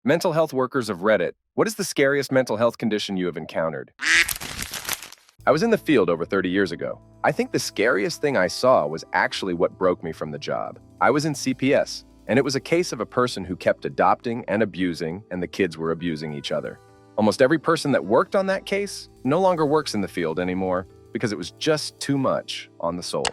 Mental health workers of Reddit, what is the scariest mental health condition you have encountered? I was in the field over 30 years ago. I think the scariest thing I saw was actually what broke me from the job. I was in CPS, and it was a case of a person who kept adopting and abusing, and the kids were abusing each other. Almost every person that worked on that case no longer works in the field anymore because it was just too much on the soul.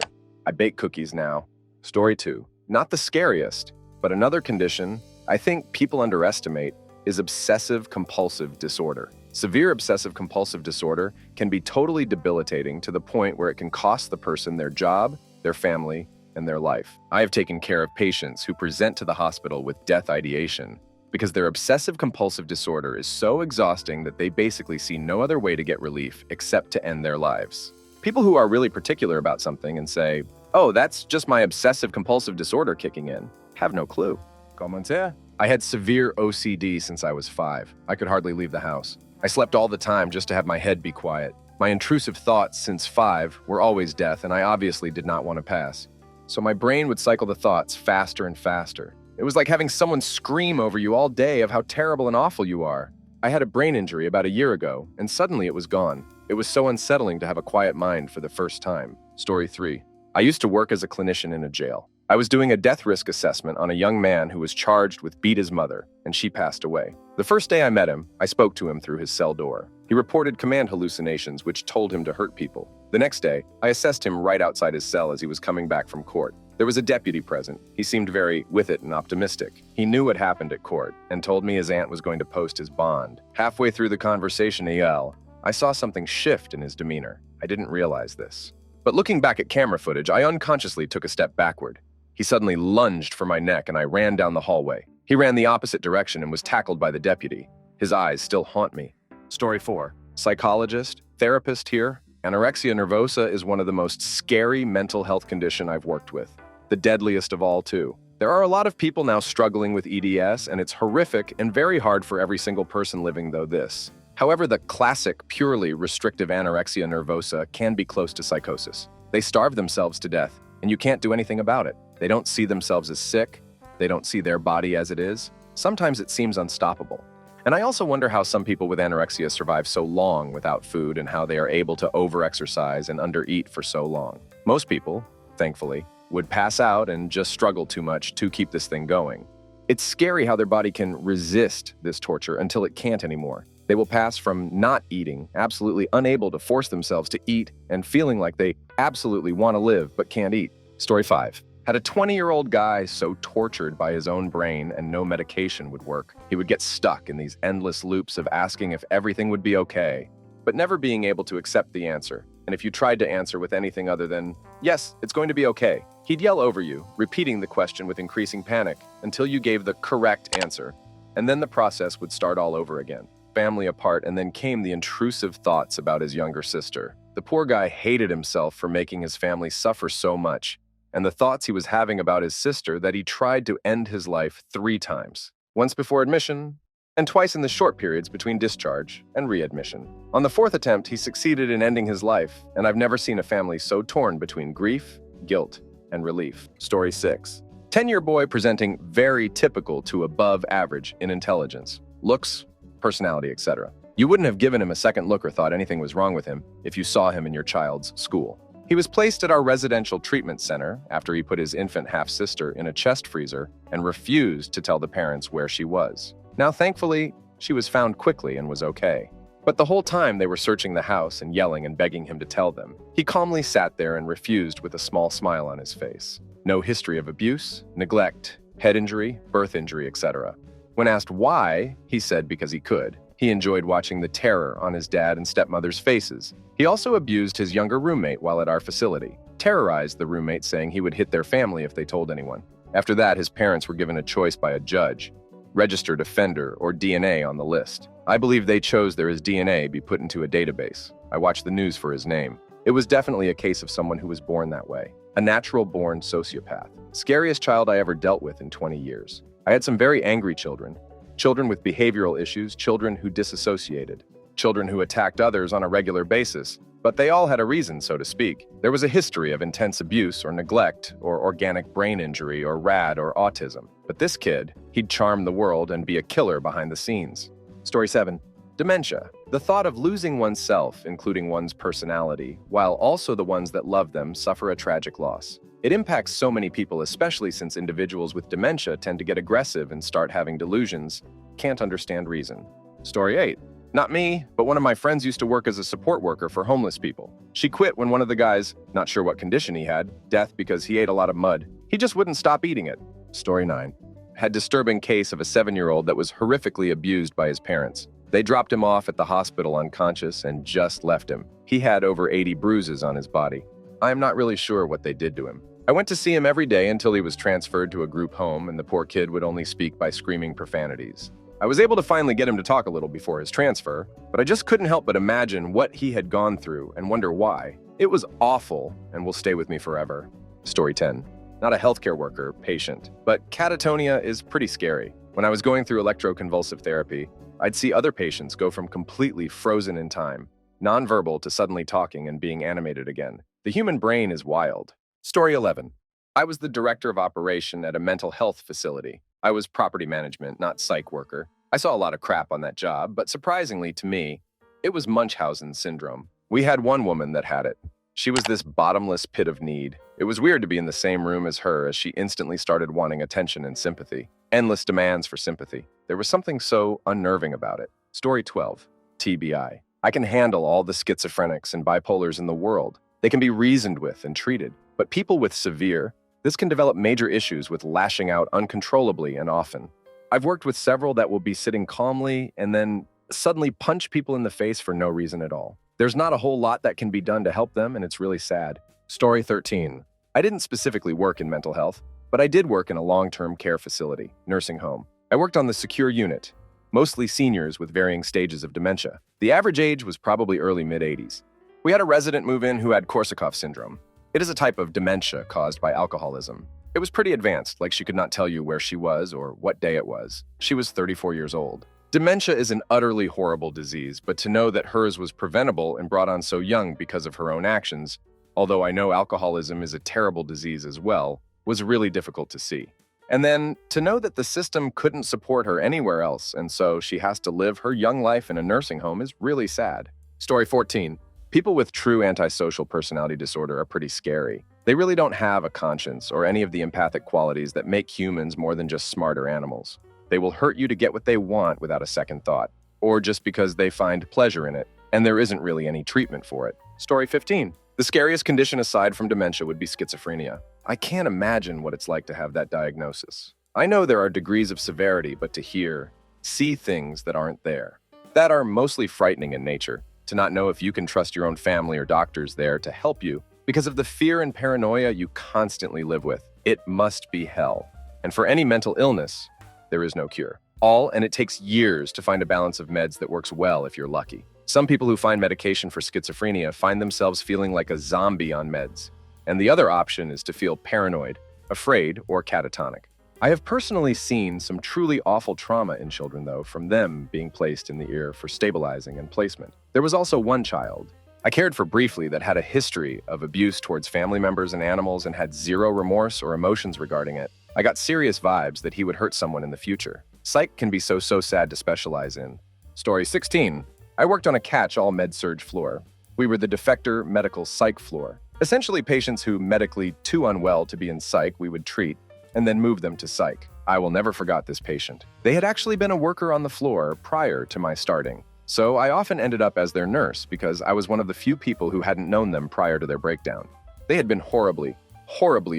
I bake cookies now. Story 2. Not the scariest, but another condition I think people underestimate is obsessive-compulsive disorder. Severe obsessive-compulsive disorder can be totally debilitating to the point where it can cost the person their job, their family, and their life. I have taken care of patients who present to the hospital with death ideation because their obsessive-compulsive disorder is so exhausting that they basically see no other way to get relief except to end their lives. People who are really particular about something and say, "Oh, that's just my obsessive-compulsive disorder kicking in," have no clue. Commentaire? I had severe OCD since I was 5. I could hardly leave the house. I slept all the time just to have my head be quiet. My intrusive thoughts since 5 were always death, and I obviously did not want to pass. So my brain would cycle the thoughts faster and faster. It was like having someone scream over you all day of how terrible and awful you are. I had a brain injury about a year ago, and suddenly it was gone. It was so unsettling to have a quiet mind for the first time. Story 3. I used to work as a clinician in a jail. I was doing a death risk assessment on a young man who was charged with beat his mother, and she passed away. The first day I met him, I spoke to him through his cell door. He reported command hallucinations, which told him to hurt people. The next day, I assessed him right outside his cell as he was coming back from court. There was a deputy present. He seemed very with it and optimistic. He knew what happened at court and told me his aunt was going to post his bond. Halfway through the conversation, I saw something shift in his demeanor. I didn't realize this. But looking back at camera footage, I unconsciously took a step backward. He suddenly lunged for my neck and I ran down the hallway. He ran the opposite direction and was tackled by the deputy. His eyes still haunt me. Story 4. Psychologist, therapist here. Anorexia nervosa is one of the most scary mental health condition I've worked with. The deadliest of all, too. There are a lot of people now struggling with EDS, and it's horrific and very hard for every single person living though this. However, the classic, purely restrictive anorexia nervosa can be close to psychosis. They starve themselves to death, and you can't do anything about it. They don't see themselves as sick. They don't see their body as it is. Sometimes it seems unstoppable. And I also wonder how some people with anorexia survive so long without food and how they are able to over-exercise and under-eat for so long. Most people, thankfully, would pass out and just struggle too much to keep this thing going. It's scary how their body can resist this torture until it can't anymore. They will pass from not eating, absolutely unable to force themselves to eat, and feeling like they absolutely want to live but can't eat. Story 5. Had a 20-year-old guy so tortured by his own brain and no medication would work. He would get stuck in these endless loops of asking if everything would be okay, but never being able to accept the answer. And if you tried to answer with anything other than, "Yes, it's going to be okay," he'd yell over you, repeating the question with increasing panic until you gave the correct answer. And then the process would start all over again. Family apart, and then came the intrusive thoughts about his younger sister. The poor guy hated himself for making his family suffer so much, and the thoughts he was having about his sister that he tried to end his life 3 times. Once before admission, and twice in the short periods between discharge and readmission. On the 4th attempt, he succeeded in ending his life, and I've never seen a family so torn between grief, guilt, and relief. Story 6. 10-year boy presenting very typical to above average in intelligence, looks, personality, etc. You wouldn't have given him a second look or thought anything was wrong with him if you saw him in your child's school. He was placed at our residential treatment center after he put his infant half-sister in a chest freezer and refused to tell the parents where she was. Now, thankfully, she was found quickly and was okay. But the whole time they were searching the house and yelling and begging him to tell them, he calmly sat there and refused with a small smile on his face. No history of abuse, neglect, head injury, birth injury, etc. When asked why, he said because he could. He enjoyed watching the terror on his dad and stepmother's faces. He also abused his younger roommate while at our facility, terrorized the roommate saying he would hit their family if they told anyone. After that, his parents were given a choice by a judge, registered offender or DNA on the list. I believe they chose there his DNA be put into a database. I watched the news for his name. It was definitely a case of someone who was born that way. A natural-born sociopath. Scariest child I ever dealt with in 20 years. I had some very angry children. Children with behavioral issues, children who disassociated, children who attacked others on a regular basis, but they all had a reason, so to speak. There was a history of intense abuse or neglect or organic brain injury or RAD or autism. But this kid, he'd charm the world and be a killer behind the scenes. Story 7. Dementia. The thought of losing oneself, including one's personality, while also the ones that love them suffer a tragic loss. It impacts so many people, especially since individuals with dementia tend to get aggressive and start having delusions, can't understand reason. Story 8. Not me, but one of my friends used to work as a support worker for homeless people. She quit when one of the guys, not sure what condition he had, death because he ate a lot of mud, he just wouldn't stop eating it. Story 9. Had disturbing case of a 7-year-old that was horrifically abused by his parents. They dropped him off at the hospital unconscious and just left him. He had over 80 bruises on his body. I am not really sure what they did to him. I went to see him every day until he was transferred to a group home and the poor kid would only speak by screaming profanities. I was able to finally get him to talk a little before his transfer, but I just couldn't help but imagine what he had gone through and wonder why. It was awful and will stay with me forever. Story 10. Not a healthcare worker, patient, but catatonia is pretty scary. When I was going through electroconvulsive therapy, I'd see other patients go from completely frozen in time, nonverbal, to suddenly talking and being animated again. The human brain is wild. Story 11. I was the director of operation at a mental health facility. I was property management, not psych worker. I saw a lot of crap on that job, but surprisingly to me, it was Munchausen syndrome. We had one woman that had it. She was this bottomless pit of need. It was weird to be in the same room as her as she instantly started wanting attention and sympathy. Endless demands for sympathy. There was something so unnerving about it. Story 12. TBI. I can handle all the schizophrenics and bipolars in the world. They can be reasoned with and treated. But people with severe, this can develop major issues with lashing out uncontrollably and often. I've worked with several that will be sitting calmly and then suddenly punch people in the face for no reason at all. There's not a whole lot that can be done to help them, and it's really sad. Story 13. I didn't specifically work in mental health, but I did work in a long-term care facility, nursing home. I worked on the secure unit, mostly seniors with varying stages of dementia. The average age was probably early mid-80s. We had a resident move in who had Korsakoff syndrome. It is a type of dementia caused by alcoholism. It was pretty advanced, like she could not tell you where she was or what day it was. She was 34 years old. Dementia is an utterly horrible disease, but to know that hers was preventable and brought on so young because of her own actions, although I know alcoholism is a terrible disease as well, was really difficult to see. And then to know that the system couldn't support her anywhere else, and so she has to live her young life in a nursing home is really sad. Story 14. People with true antisocial personality disorder are pretty scary. They really don't have a conscience or any of the empathic qualities that make humans more than just smarter animals. They will hurt you to get what they want without a second thought, or just because they find pleasure in it, and there isn't really any treatment for it. Story 15. The scariest condition aside from dementia would be schizophrenia. I can't imagine what it's like to have that diagnosis. I know there are degrees of severity, but to see things that aren't there, that are mostly frightening in nature. To not know if you can trust your own family or doctors there to help you because of the fear and paranoia you constantly live with. It must be hell. And for any mental illness, there is no cure. And it takes years to find a balance of meds that works well if you're lucky. Some people who find medication for schizophrenia find themselves feeling like a zombie on meds. And the other option is to feel paranoid, afraid, or catatonic. I have personally seen some truly awful trauma in children, though, from them being placed in the ear for stabilizing and placement. There was also one child I cared for briefly that had a history of abuse towards family members and animals and had zero remorse or emotions regarding it. I got serious vibes that he would hurt someone in the future. Psych can be so sad to specialize in. Story 16. I worked on a catch-all med-surg floor. We were the defector medical psych floor. Essentially patients who medically too unwell to be in psych we would treat and then move them to psych. I will never forget this patient. They had actually been a worker on the floor prior to my starting. So I often ended up as their nurse because I was one of the few people who hadn't known them prior to their breakdown. They had been horribly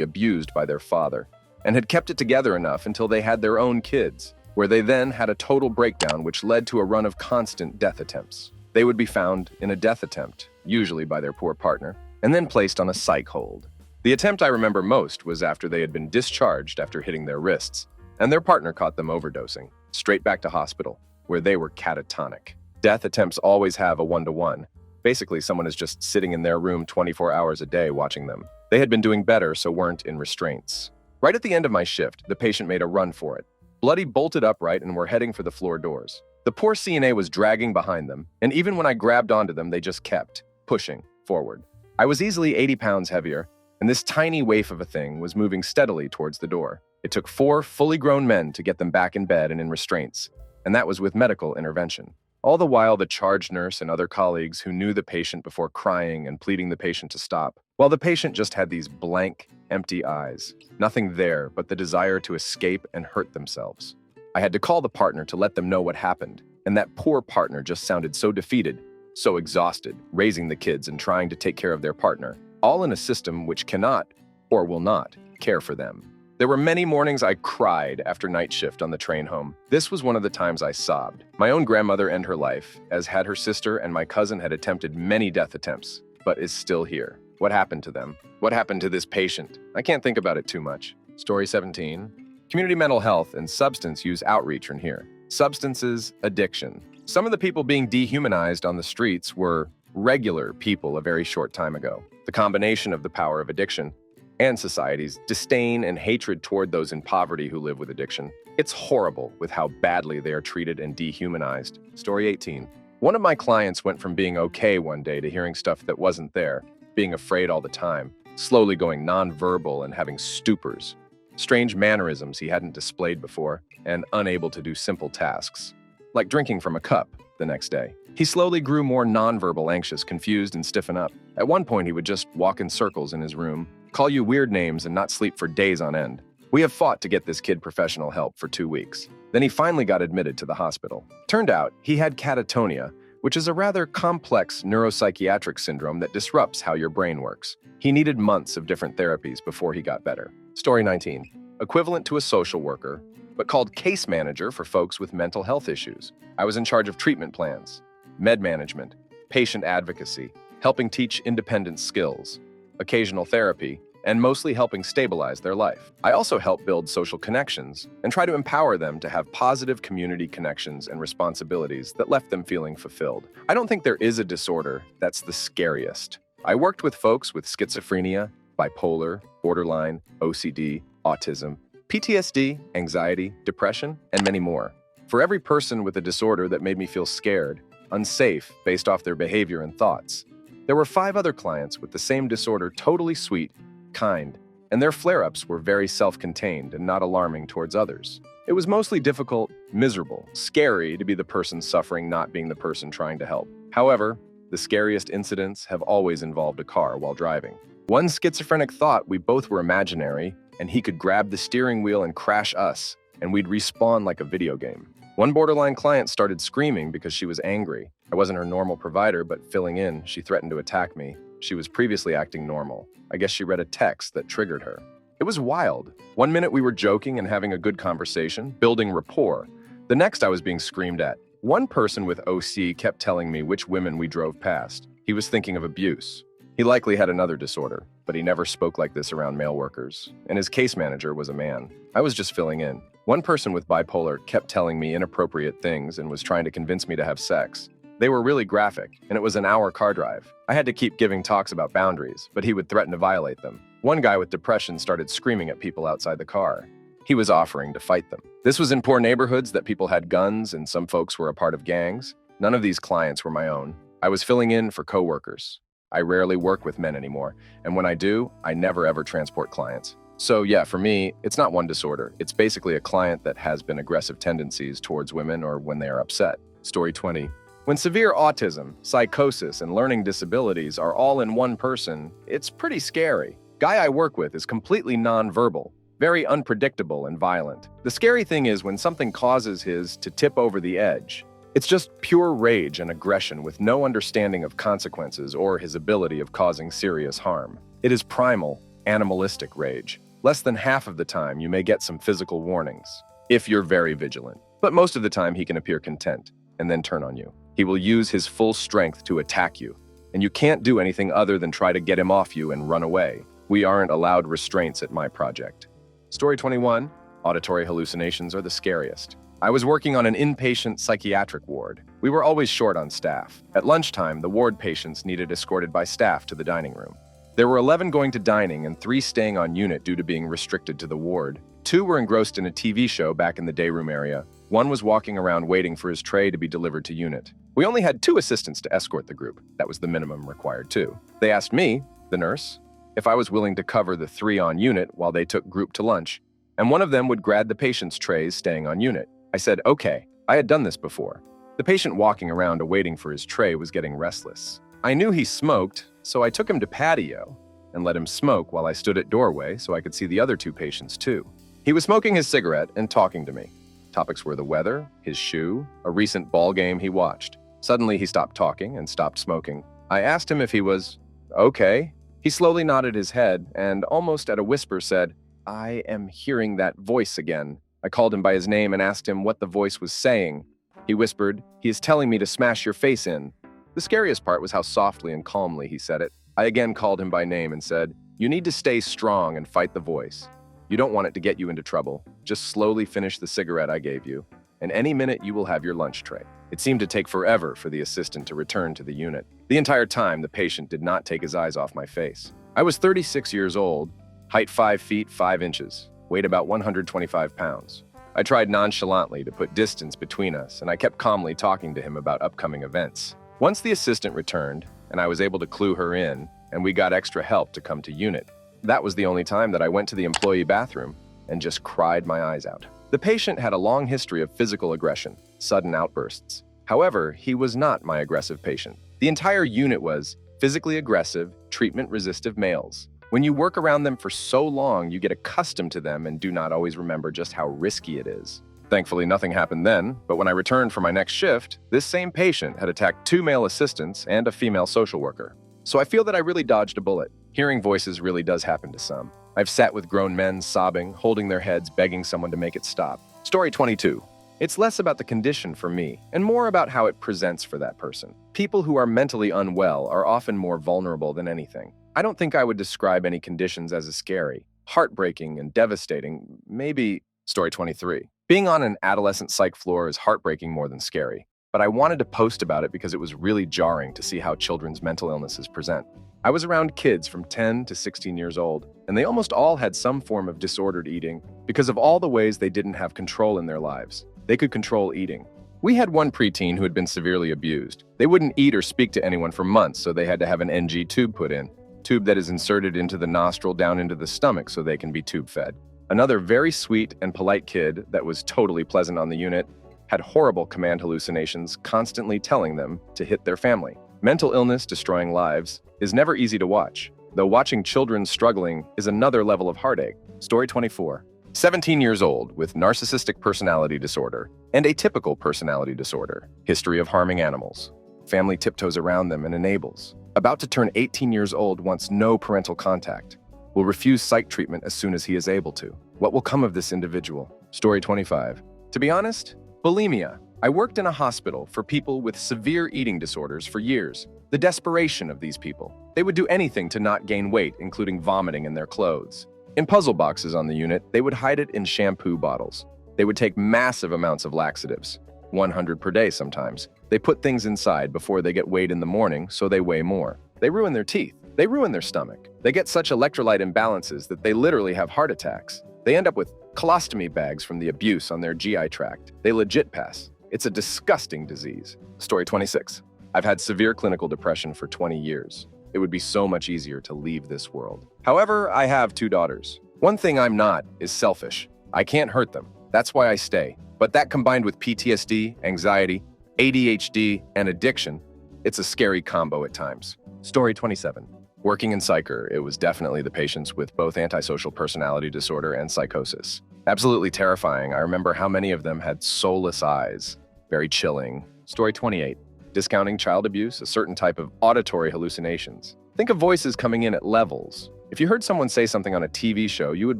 abused by their father and had kept it together enough until they had their own kids, where they then had a total breakdown which led to a run of constant death attempts. They would be found in a death attempt, usually by their poor partner, and then placed on a psych hold. The attempt I remember most was after they had been discharged after hitting their wrists, and their partner caught them overdosing, straight back to hospital, where they were catatonic. Death attempts always have a one-to-one. Basically, someone is just sitting in their room 24 hours a day watching them. They had been doing better, so weren't in restraints. Right at the end of my shift, the patient made a run for it. Bloody bolted upright and were heading for the floor doors. The poor CNA was dragging behind them, and even when I grabbed onto them, they just kept pushing. forward. I was easily 80 pounds heavier, and this tiny waif of a thing was moving steadily towards the door. It took 4 fully grown men to get them back in bed and in restraints, and that was with medical intervention. All the while, the charge nurse and other colleagues who knew the patient before crying and pleading the patient to stop, while the patient just had these blank, empty eyes. Nothing there but the desire to escape and hurt themselves. I had to call the partner to let them know what happened, and that poor partner just sounded so defeated, so exhausted, raising the kids and trying to take care of their partner, all in a system which cannot, or will not, care for them. There were many mornings I cried after night shift on the train home. This was one of the times I sobbed. My own grandmother ended her life, as had her sister, and my cousin had attempted many death attempts, but is still here. What happened to them? What happened to this patient? I can't think about it too much. Story 17. Community mental health and substance use outreach in here. Substances, addiction. Some of the people being dehumanized on the streets were regular people a very short time ago. The combination of the power of addiction and society's disdain and hatred toward those in poverty who live with addiction. It's horrible with how badly they are treated and dehumanized. Story 18. One of my clients went from being okay one day to hearing stuff that wasn't there, being afraid all the time, slowly going nonverbal and having stupors, strange mannerisms he hadn't displayed before, and unable to do simple tasks, like drinking from a cup the next day. He slowly grew more nonverbal, anxious, confused, and stiffen up. At one point, he would just walk in circles in his room, call you weird names, and not sleep for days on end. We have fought to get this kid professional help for 2 weeks. Then he finally got admitted to the hospital. Turned out he had catatonia, which is a rather complex neuropsychiatric syndrome that disrupts how your brain works. He needed months of different therapies before he got better. Story 19. Equivalent to a social worker, but called case manager for folks with mental health issues. I was in charge of treatment plans, med management, patient advocacy, helping teach independent skills, occasional therapy, and mostly helping stabilize their life. I also help build social connections and try to empower them to have positive community connections and responsibilities that left them feeling fulfilled. I don't think there is a disorder that's the scariest. I worked with folks with schizophrenia, bipolar, borderline, OCD, autism, PTSD, anxiety, depression, and many more. For every person with a disorder that made me feel scared, unsafe based off their behavior and thoughts, there were 5 other clients with the same disorder, totally sweet, kind, and their flare-ups were very self-contained and not alarming towards others. It was mostly difficult, miserable, scary to be the person suffering, not being the person trying to help. However, the scariest incidents have always involved a car while driving. One schizophrenic thought we both were imaginary, and he could grab the steering wheel and crash us, and we'd respawn like a video game. One borderline client started screaming because she was angry. I wasn't her normal provider, but filling in, she threatened to attack me. She was previously acting normal. I guess she read a text that triggered her. It was wild. One minute we were joking and having a good conversation, building rapport. The next I was being screamed at. One person with OC kept telling me which women we drove past. He was thinking of abuse. He likely had another disorder, but he never spoke like this around male workers. And his case manager was a man. I was just filling in. One person with bipolar kept telling me inappropriate things and was trying to convince me to have sex. They were really graphic, and it was an hour car drive. I had to keep giving talks about boundaries, but he would threaten to violate them. One guy with depression started screaming at people outside the car. He was offering to fight them. This was in poor neighborhoods that people had guns and some folks were a part of gangs. None of these clients were my own. I was filling in for coworkers. I rarely work with men anymore, and when I do, I never ever transport clients. So yeah, for me, it's not one disorder. It's basically a client that has been aggressive tendencies towards women or when they are upset. Story 20. When severe autism, psychosis, and learning disabilities are all in one person, it's pretty scary. Guy I work with is completely nonverbal, very unpredictable and violent. The scary thing is when something causes his to tip over the edge. It's just pure rage and aggression with no understanding of consequences or his ability of causing serious harm. It is primal, animalistic rage. Less than half of the time you may get some physical warnings, if you're very vigilant. But most of the time he can appear content and then turn on you. He will use his full strength to attack you, and you can't do anything other than try to get him off you and run away. We aren't allowed restraints at my project. Story 21. Auditory hallucinations are the scariest. I was working on an inpatient psychiatric ward. We were always short on staff. At lunchtime, the ward patients needed escorted by staff to the dining room. There were 11 going to dining and 3 staying on unit due to being restricted to the ward. Two were engrossed in a TV show back in the day room area. One was walking around waiting for his tray to be delivered to unit. We only had 2 assistants to escort the group. That was the minimum required too. They asked me, the nurse, if I was willing to cover the 3 on unit while they took group to lunch, and one of them would grab the patient's trays staying on unit. I said, okay. I had done this before. The patient walking around awaiting for his tray was getting restless. I knew he smoked, so I took him to patio and let him smoke while I stood at doorway so I could see the other 2 patients too. He was smoking his cigarette and talking to me. Topics were the weather, his shoe, a recent ball game he watched. Suddenly he stopped talking and stopped smoking. I asked him if he was okay. He slowly nodded his head and almost at a whisper said, I am hearing that voice again. I called him by his name and asked him what the voice was saying. He whispered, he is telling me to smash your face in. The scariest part was how softly and calmly he said it. I again called him by name and said, you need to stay strong and fight the voice. You don't want it to get you into trouble. Just slowly finish the cigarette I gave you, and any minute you will have your lunch tray. It seemed to take forever for the assistant to return to the unit. The entire time, the patient did not take his eyes off my face. I was 36 years old, height 5 feet 5 inches, weight about 125 pounds. I tried nonchalantly to put distance between us, and I kept calmly talking to him about upcoming events. Once the assistant returned, and I was able to clue her in, and we got extra help to come to unit, that was the only time that I went to the employee bathroom and just cried my eyes out. The patient had a long history of physical aggression, sudden outbursts. However, he was not my aggressive patient. The entire unit was physically aggressive, treatment-resistive males. When you work around them for so long, you get accustomed to them and do not always remember just how risky it is. Thankfully, nothing happened then, but when I returned for my next shift, this same patient had attacked 2 male assistants and a female social worker. So I feel that I really dodged a bullet. Hearing voices really does happen to some. I've sat with grown men sobbing, holding their heads, begging someone to make it stop. Story 22. It's less about the condition for me, and more about how it presents for that person. People who are mentally unwell are often more vulnerable than anything. I don't think I would describe any conditions as scary, heartbreaking, and devastating. Maybe Story 23. Being on an adolescent psych floor is heartbreaking more than scary, but I wanted to post about it because it was really jarring to see how children's mental illnesses present. I was around kids from 10 to 16 years old, and they almost all had some form of disordered eating because of all the ways they didn't have control in their lives. They could control eating. We had one preteen who had been severely abused. They wouldn't eat or speak to anyone for months, so they had to have an NG tube put in. Tube that is inserted into the nostril down into the stomach so they can be tube fed. Another very sweet and polite kid that was totally pleasant on the unit had horrible command hallucinations constantly telling them to hit their family. Mental illness destroying lives is never easy to watch, though watching children struggling is another level of heartache. Story 24. 17 years old with narcissistic personality disorder and atypical personality disorder. History of harming animals. Family tiptoes around them and enables. About to turn 18 years old wants no parental contact. Will refuse psych treatment as soon as he is able to. What will come of this individual? Story 25. To be honest, bulimia. I worked in a hospital for people with severe eating disorders for years. The desperation of these people. They would do anything to not gain weight, including vomiting in their clothes. In puzzle boxes on the unit, they would hide it in shampoo bottles. They would take massive amounts of laxatives, 100 per day sometimes. They put things inside before they get weighed in the morning, so they weigh more. They ruin their teeth. They ruin their stomach. They get such electrolyte imbalances that they literally have heart attacks. They end up with colostomy bags from the abuse on their GI tract. They legit pass. It's a disgusting disease. Story 26. I've had severe clinical depression for 20 years. It would be so much easier to leave this world. However, I have 2 daughters. One thing I'm not is selfish. I can't hurt them. That's why I stay. But that combined with PTSD, anxiety, ADHD, and addiction, it's a scary combo at times. Story 27. Working in psycher, it was definitely the patients with both antisocial personality disorder and psychosis. Absolutely terrifying. I remember how many of them had soulless eyes. Very chilling. Story 28. Discounting child abuse, a certain type of auditory hallucinations. Think of voices coming in at levels. If you heard someone say something on a TV show, you would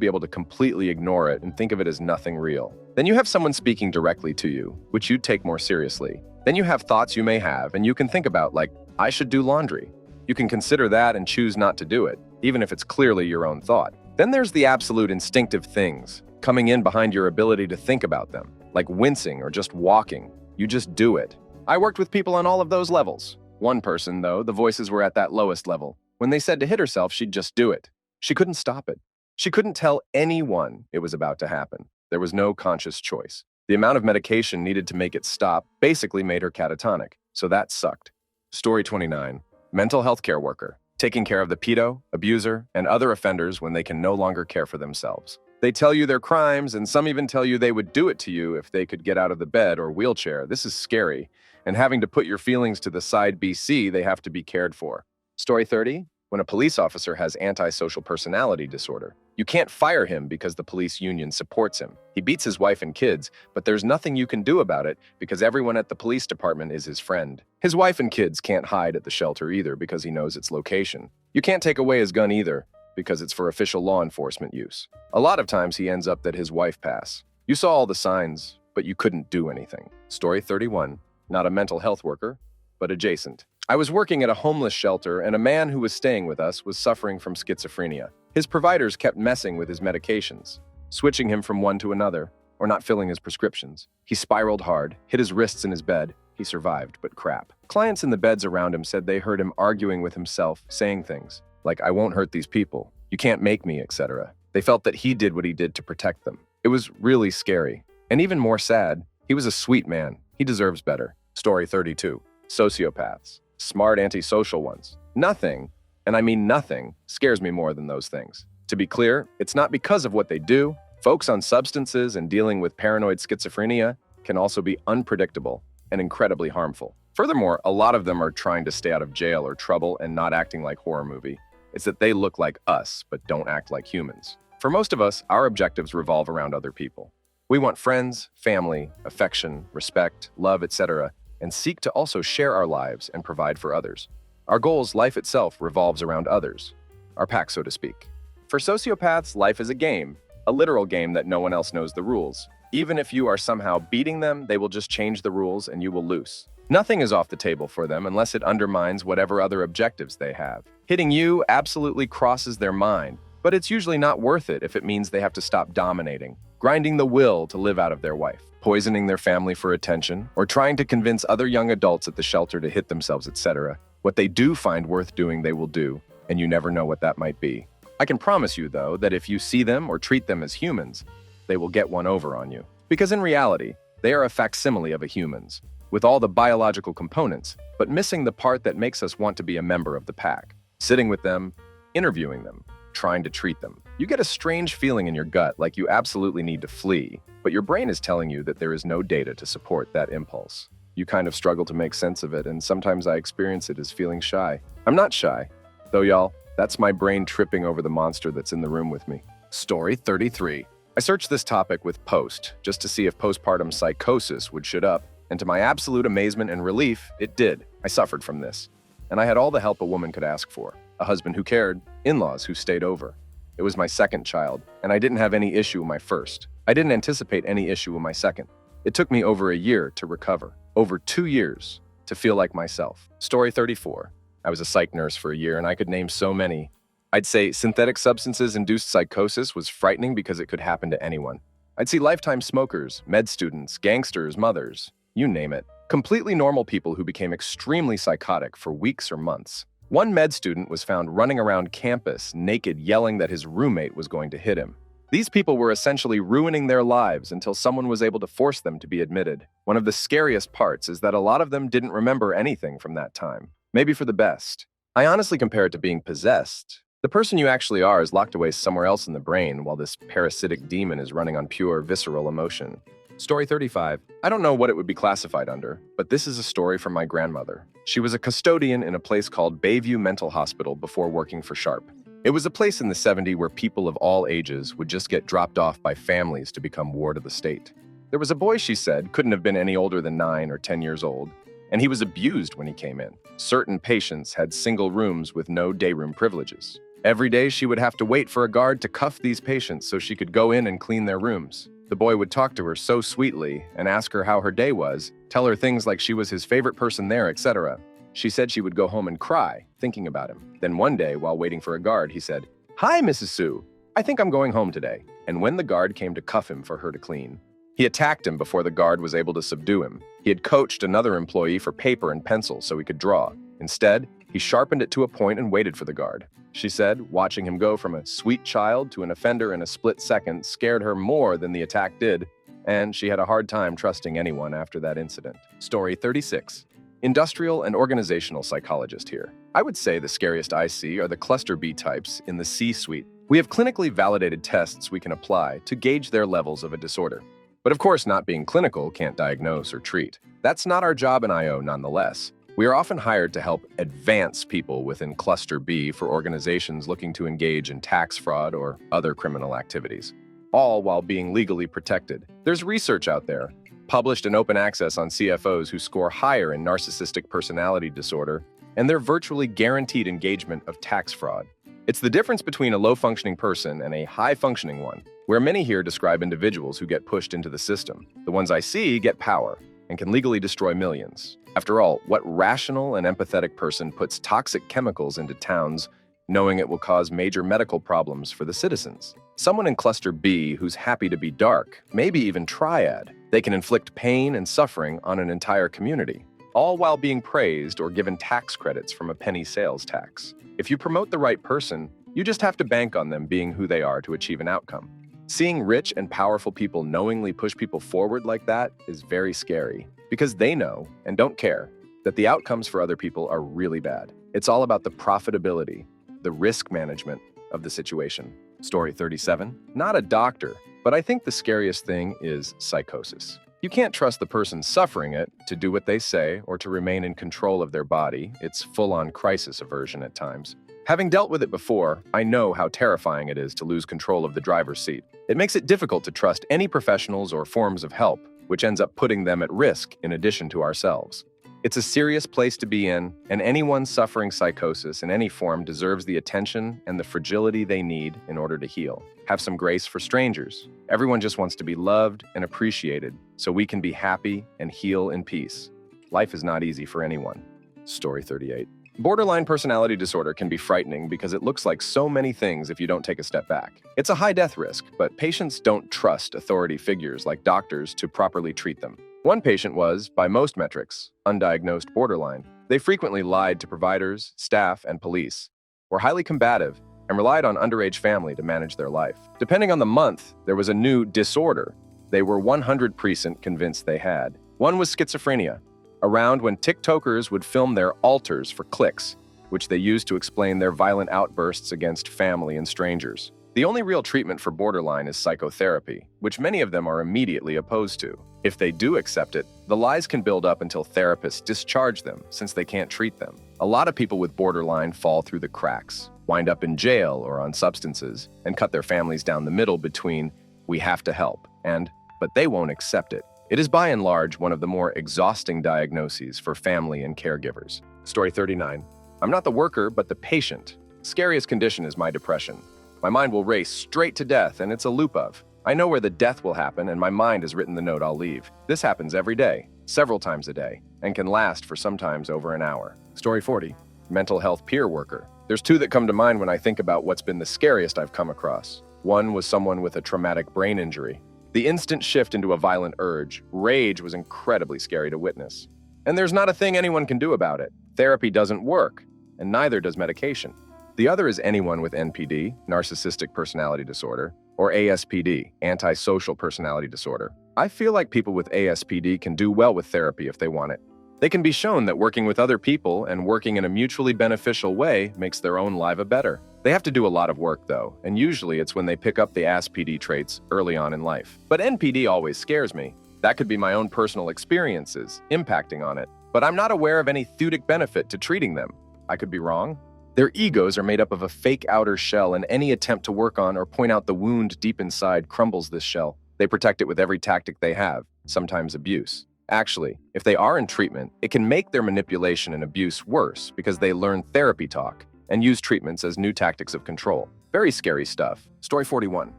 be able to completely ignore it and think of it as nothing real. Then you have someone speaking directly to you, which you'd take more seriously. Then you have thoughts you may have and you can think about, like, I should do laundry. You can consider that and choose not to do it, even if it's clearly your own thought. Then there's the absolute instinctive things, coming in behind your ability to think about them, like wincing or just walking. You just do it. I worked with people on all of those levels. One person, though, the voices were at that lowest level. When they said to hit herself, she'd just do it. She couldn't stop it. She couldn't tell anyone it was about to happen. There was no conscious choice. The amount of medication needed to make it stop basically made her catatonic, so that sucked. Story 29. Mental health care worker, taking care of the pedo, abuser, and other offenders when they can no longer care for themselves. They tell you their crimes, and some even tell you they would do it to you if they could get out of the bed or wheelchair. This is scary, and having to put your feelings to the side BC, they have to be cared for. Story 30. When a police officer has antisocial personality disorder, you can't fire him because the police union supports him. He beats his wife and kids, but there's nothing you can do about it because everyone at the police department is his friend. His wife and kids can't hide at the shelter either because he knows its location. You can't take away his gun either because it's for official law enforcement use. A lot of times he ends up that his wife pass. You saw all the signs, but you couldn't do anything. Story 31. Not a mental health worker, but adjacent. I was working at a homeless shelter, and a man who was staying with us was suffering from schizophrenia. His providers kept messing with his medications, switching him from one to another, or not filling his prescriptions. He spiraled hard, hit his wrists in his bed. He survived, but crap. Clients in the beds around him said they heard him arguing with himself, saying things like, "I won't hurt these people, you can't make me," etc. They felt that he did what he did to protect them. It was really scary. And even more sad, he was a sweet man. He deserves better. Story 32. Sociopaths. Smart antisocial ones. Nothing, and I mean nothing, scares me more than those things. To be clear, it's not because of what they do. Folks on substances and dealing with paranoid schizophrenia can also be unpredictable and incredibly harmful. Furthermore, a lot of them are trying to stay out of jail or trouble and not acting like horror movie. It's that they look like us, but don't act like humans. For most of us, our objectives revolve around other people. We want friends, family, affection, respect, love, etc., and seek to also share our lives and provide for others. Our goals, life itself, revolves around others, our pack, so to speak. For sociopaths, life is a game, a literal game that no one else knows the rules. Even if you are somehow beating them, they will just change the rules and you will lose. Nothing is off the table for them unless it undermines whatever other objectives they have. Hitting you absolutely crosses their mind, but it's usually not worth it if it means they have to stop dominating, grinding the will to live out of their wife, poisoning their family for attention, or trying to convince other young adults at the shelter to hit themselves, etc. What they do find worth doing, they will do, and you never know what that might be. I can promise you, though, that if you see them or treat them as humans, they will get one over on you. Because in reality, they are a facsimile of a humans, with all the biological components, but missing the part that makes us want to be a member of the pack. Sitting with them, interviewing them, trying to treat them. You get a strange feeling in your gut like you absolutely need to flee, but your brain is telling you that there is no data to support that impulse. You kind of struggle to make sense of it, and sometimes I experience it as feeling shy. I'm not shy, though, y'all. That's my brain tripping over the monster that's in the room with me. Story 33. I searched this topic with Post, just to see if postpartum psychosis would shoot up, and to my absolute amazement and relief, it did. I suffered from this, and I had all the help a woman could ask for. A husband who cared, in-laws who stayed over. It was my second child, and I didn't have any issue with my first. I didn't anticipate any issue with my second. It took me over a year to recover, over 2 years to feel like myself. Story 34. I was a psych nurse for a year, and I could name so many. I'd say synthetic substances-induced psychosis was frightening because it could happen to anyone. I'd see lifetime smokers, med students, gangsters, mothers, you name it. Completely normal people who became extremely psychotic for weeks or months. One med student was found running around campus naked, yelling that his roommate was going to hit him. These people were essentially ruining their lives until someone was able to force them to be admitted. One of the scariest parts is that a lot of them didn't remember anything from that time. Maybe for the best. I honestly compare it to being possessed. The person you actually are is locked away somewhere else in the brain while this parasitic demon is running on pure, visceral emotion. Story 35. I don't know what it would be classified under, but this is a story from my grandmother. She was a custodian in a place called Bayview Mental Hospital before working for Sharp. It was a place in the 70s where people of all ages would just get dropped off by families to become ward of the state. There was a boy, she said, couldn't have been any older than 9 or 10 years old, and he was abused when he came in. Certain patients had single rooms with no dayroom privileges. Every day she would have to wait for a guard to cuff these patients so she could go in and clean their rooms. The boy would talk to her so sweetly and ask her how her day was, tell her things like she was his favorite person there, etc. She said she would go home and cry, thinking about him. Then one day, while waiting for a guard, he said, "Hi, Mrs. Sue. I think I'm going home today." And when the guard came to cuff him for her to clean, he attacked him before the guard was able to subdue him. He had coached another employee for paper and pencil so he could draw. Instead, he sharpened it to a point and waited for the guard. She said watching him go from a sweet child to an offender in a split second scared her more than the attack did, and she had a hard time trusting anyone after that incident. Story 36. Industrial and organizational psychologist here. I would say the scariest I see are the cluster B types in the C-suite. We have clinically validated tests we can apply to gauge their levels of a disorder. But of course, not being clinical can't diagnose or treat. That's not our job in IO nonetheless. We are often hired to help advance people within Cluster B for organizations looking to engage in tax fraud or other criminal activities, all while being legally protected. There's research out there, published in open access on CFOs who score higher in narcissistic personality disorder, and they're virtually guaranteed engagement of tax fraud. It's the difference between a low-functioning person and a high-functioning one, where many here describe individuals who get pushed into the system. The ones I see get power and can legally destroy millions. After all, what rational and empathetic person puts toxic chemicals into towns knowing it will cause major medical problems for the citizens? Someone in Cluster B who's happy to be dark, maybe even triad. They can inflict pain and suffering on an entire community, all while being praised or given tax credits from a penny sales tax. If you promote the right person, you just have to bank on them being who they are to achieve an outcome. Seeing rich and powerful people knowingly push people forward like that is very scary, because they know, and don't care, that the outcomes for other people are really bad. It's all about the profitability, the risk management of the situation. Story 37. Not a doctor, but I think the scariest thing is psychosis. You can't trust the person suffering it to do what they say or to remain in control of their body. It's full-on crisis aversion at times. Having dealt with it before, I know how terrifying it is to lose control of the driver's seat. It makes it difficult to trust any professionals or forms of help, which ends up putting them at risk in addition to ourselves. It's a serious place to be in, and anyone suffering psychosis in any form deserves the attention and the fragility they need in order to heal. Have some grace for strangers. Everyone just wants to be loved and appreciated so we can be happy and heal in peace. Life is not easy for anyone. Story 38. Borderline personality disorder can be frightening because it looks like so many things if you don't take a step back. It's a high death risk, but patients don't trust authority figures like doctors to properly treat them. One patient was, by most metrics, undiagnosed borderline. They frequently lied to providers, staff, and police, were highly combative, and relied on underage family to manage their life. Depending on the month, there was a new disorder they were 100% convinced they had. One was schizophrenia, around when TikTokers would film their altars for clicks, which they used to explain their violent outbursts against family and strangers. The only real treatment for borderline is psychotherapy, which many of them are immediately opposed to. If they do accept it, the lies can build up until therapists discharge them since they can't treat them. A lot of people with borderline fall through the cracks, wind up in jail or on substances, and cut their families down the middle between "we have to help" and "but they won't accept it." It is by and large one of the more exhausting diagnoses for family and caregivers. Story 39. I'm not the worker, but the patient. Scariest condition is my depression. My mind will race straight to death, and it's a loop of. I know where the death will happen, and my mind has written the note I'll leave. This happens every day, several times a day, and can last for sometimes over an hour. Story 40. Mental health peer worker. There's two that come to mind when I think about what's been the scariest I've come across. One was someone with a traumatic brain injury. The instant shift into a violent urge, rage, was incredibly scary to witness. And there's not a thing anyone can do about it. Therapy doesn't work, and neither does medication. The other is anyone with NPD, narcissistic personality disorder, or ASPD, antisocial personality disorder. I feel like people with ASPD can do well with therapy if they want it. They can be shown that working with other people and working in a mutually beneficial way makes their own life better. They have to do a lot of work, though, and usually it's when they pick up the ASPD traits early on in life. But NPD always scares me. That could be my own personal experiences impacting on it, but I'm not aware of any therapeutic benefit to treating them. I could be wrong. Their egos are made up of a fake outer shell, and any attempt to work on or point out the wound deep inside crumbles this shell. They protect it with every tactic they have, sometimes abuse. Actually, if they are in treatment, it can make their manipulation and abuse worse because they learn therapy talk and use treatments as new tactics of control. Very scary stuff. Story 41.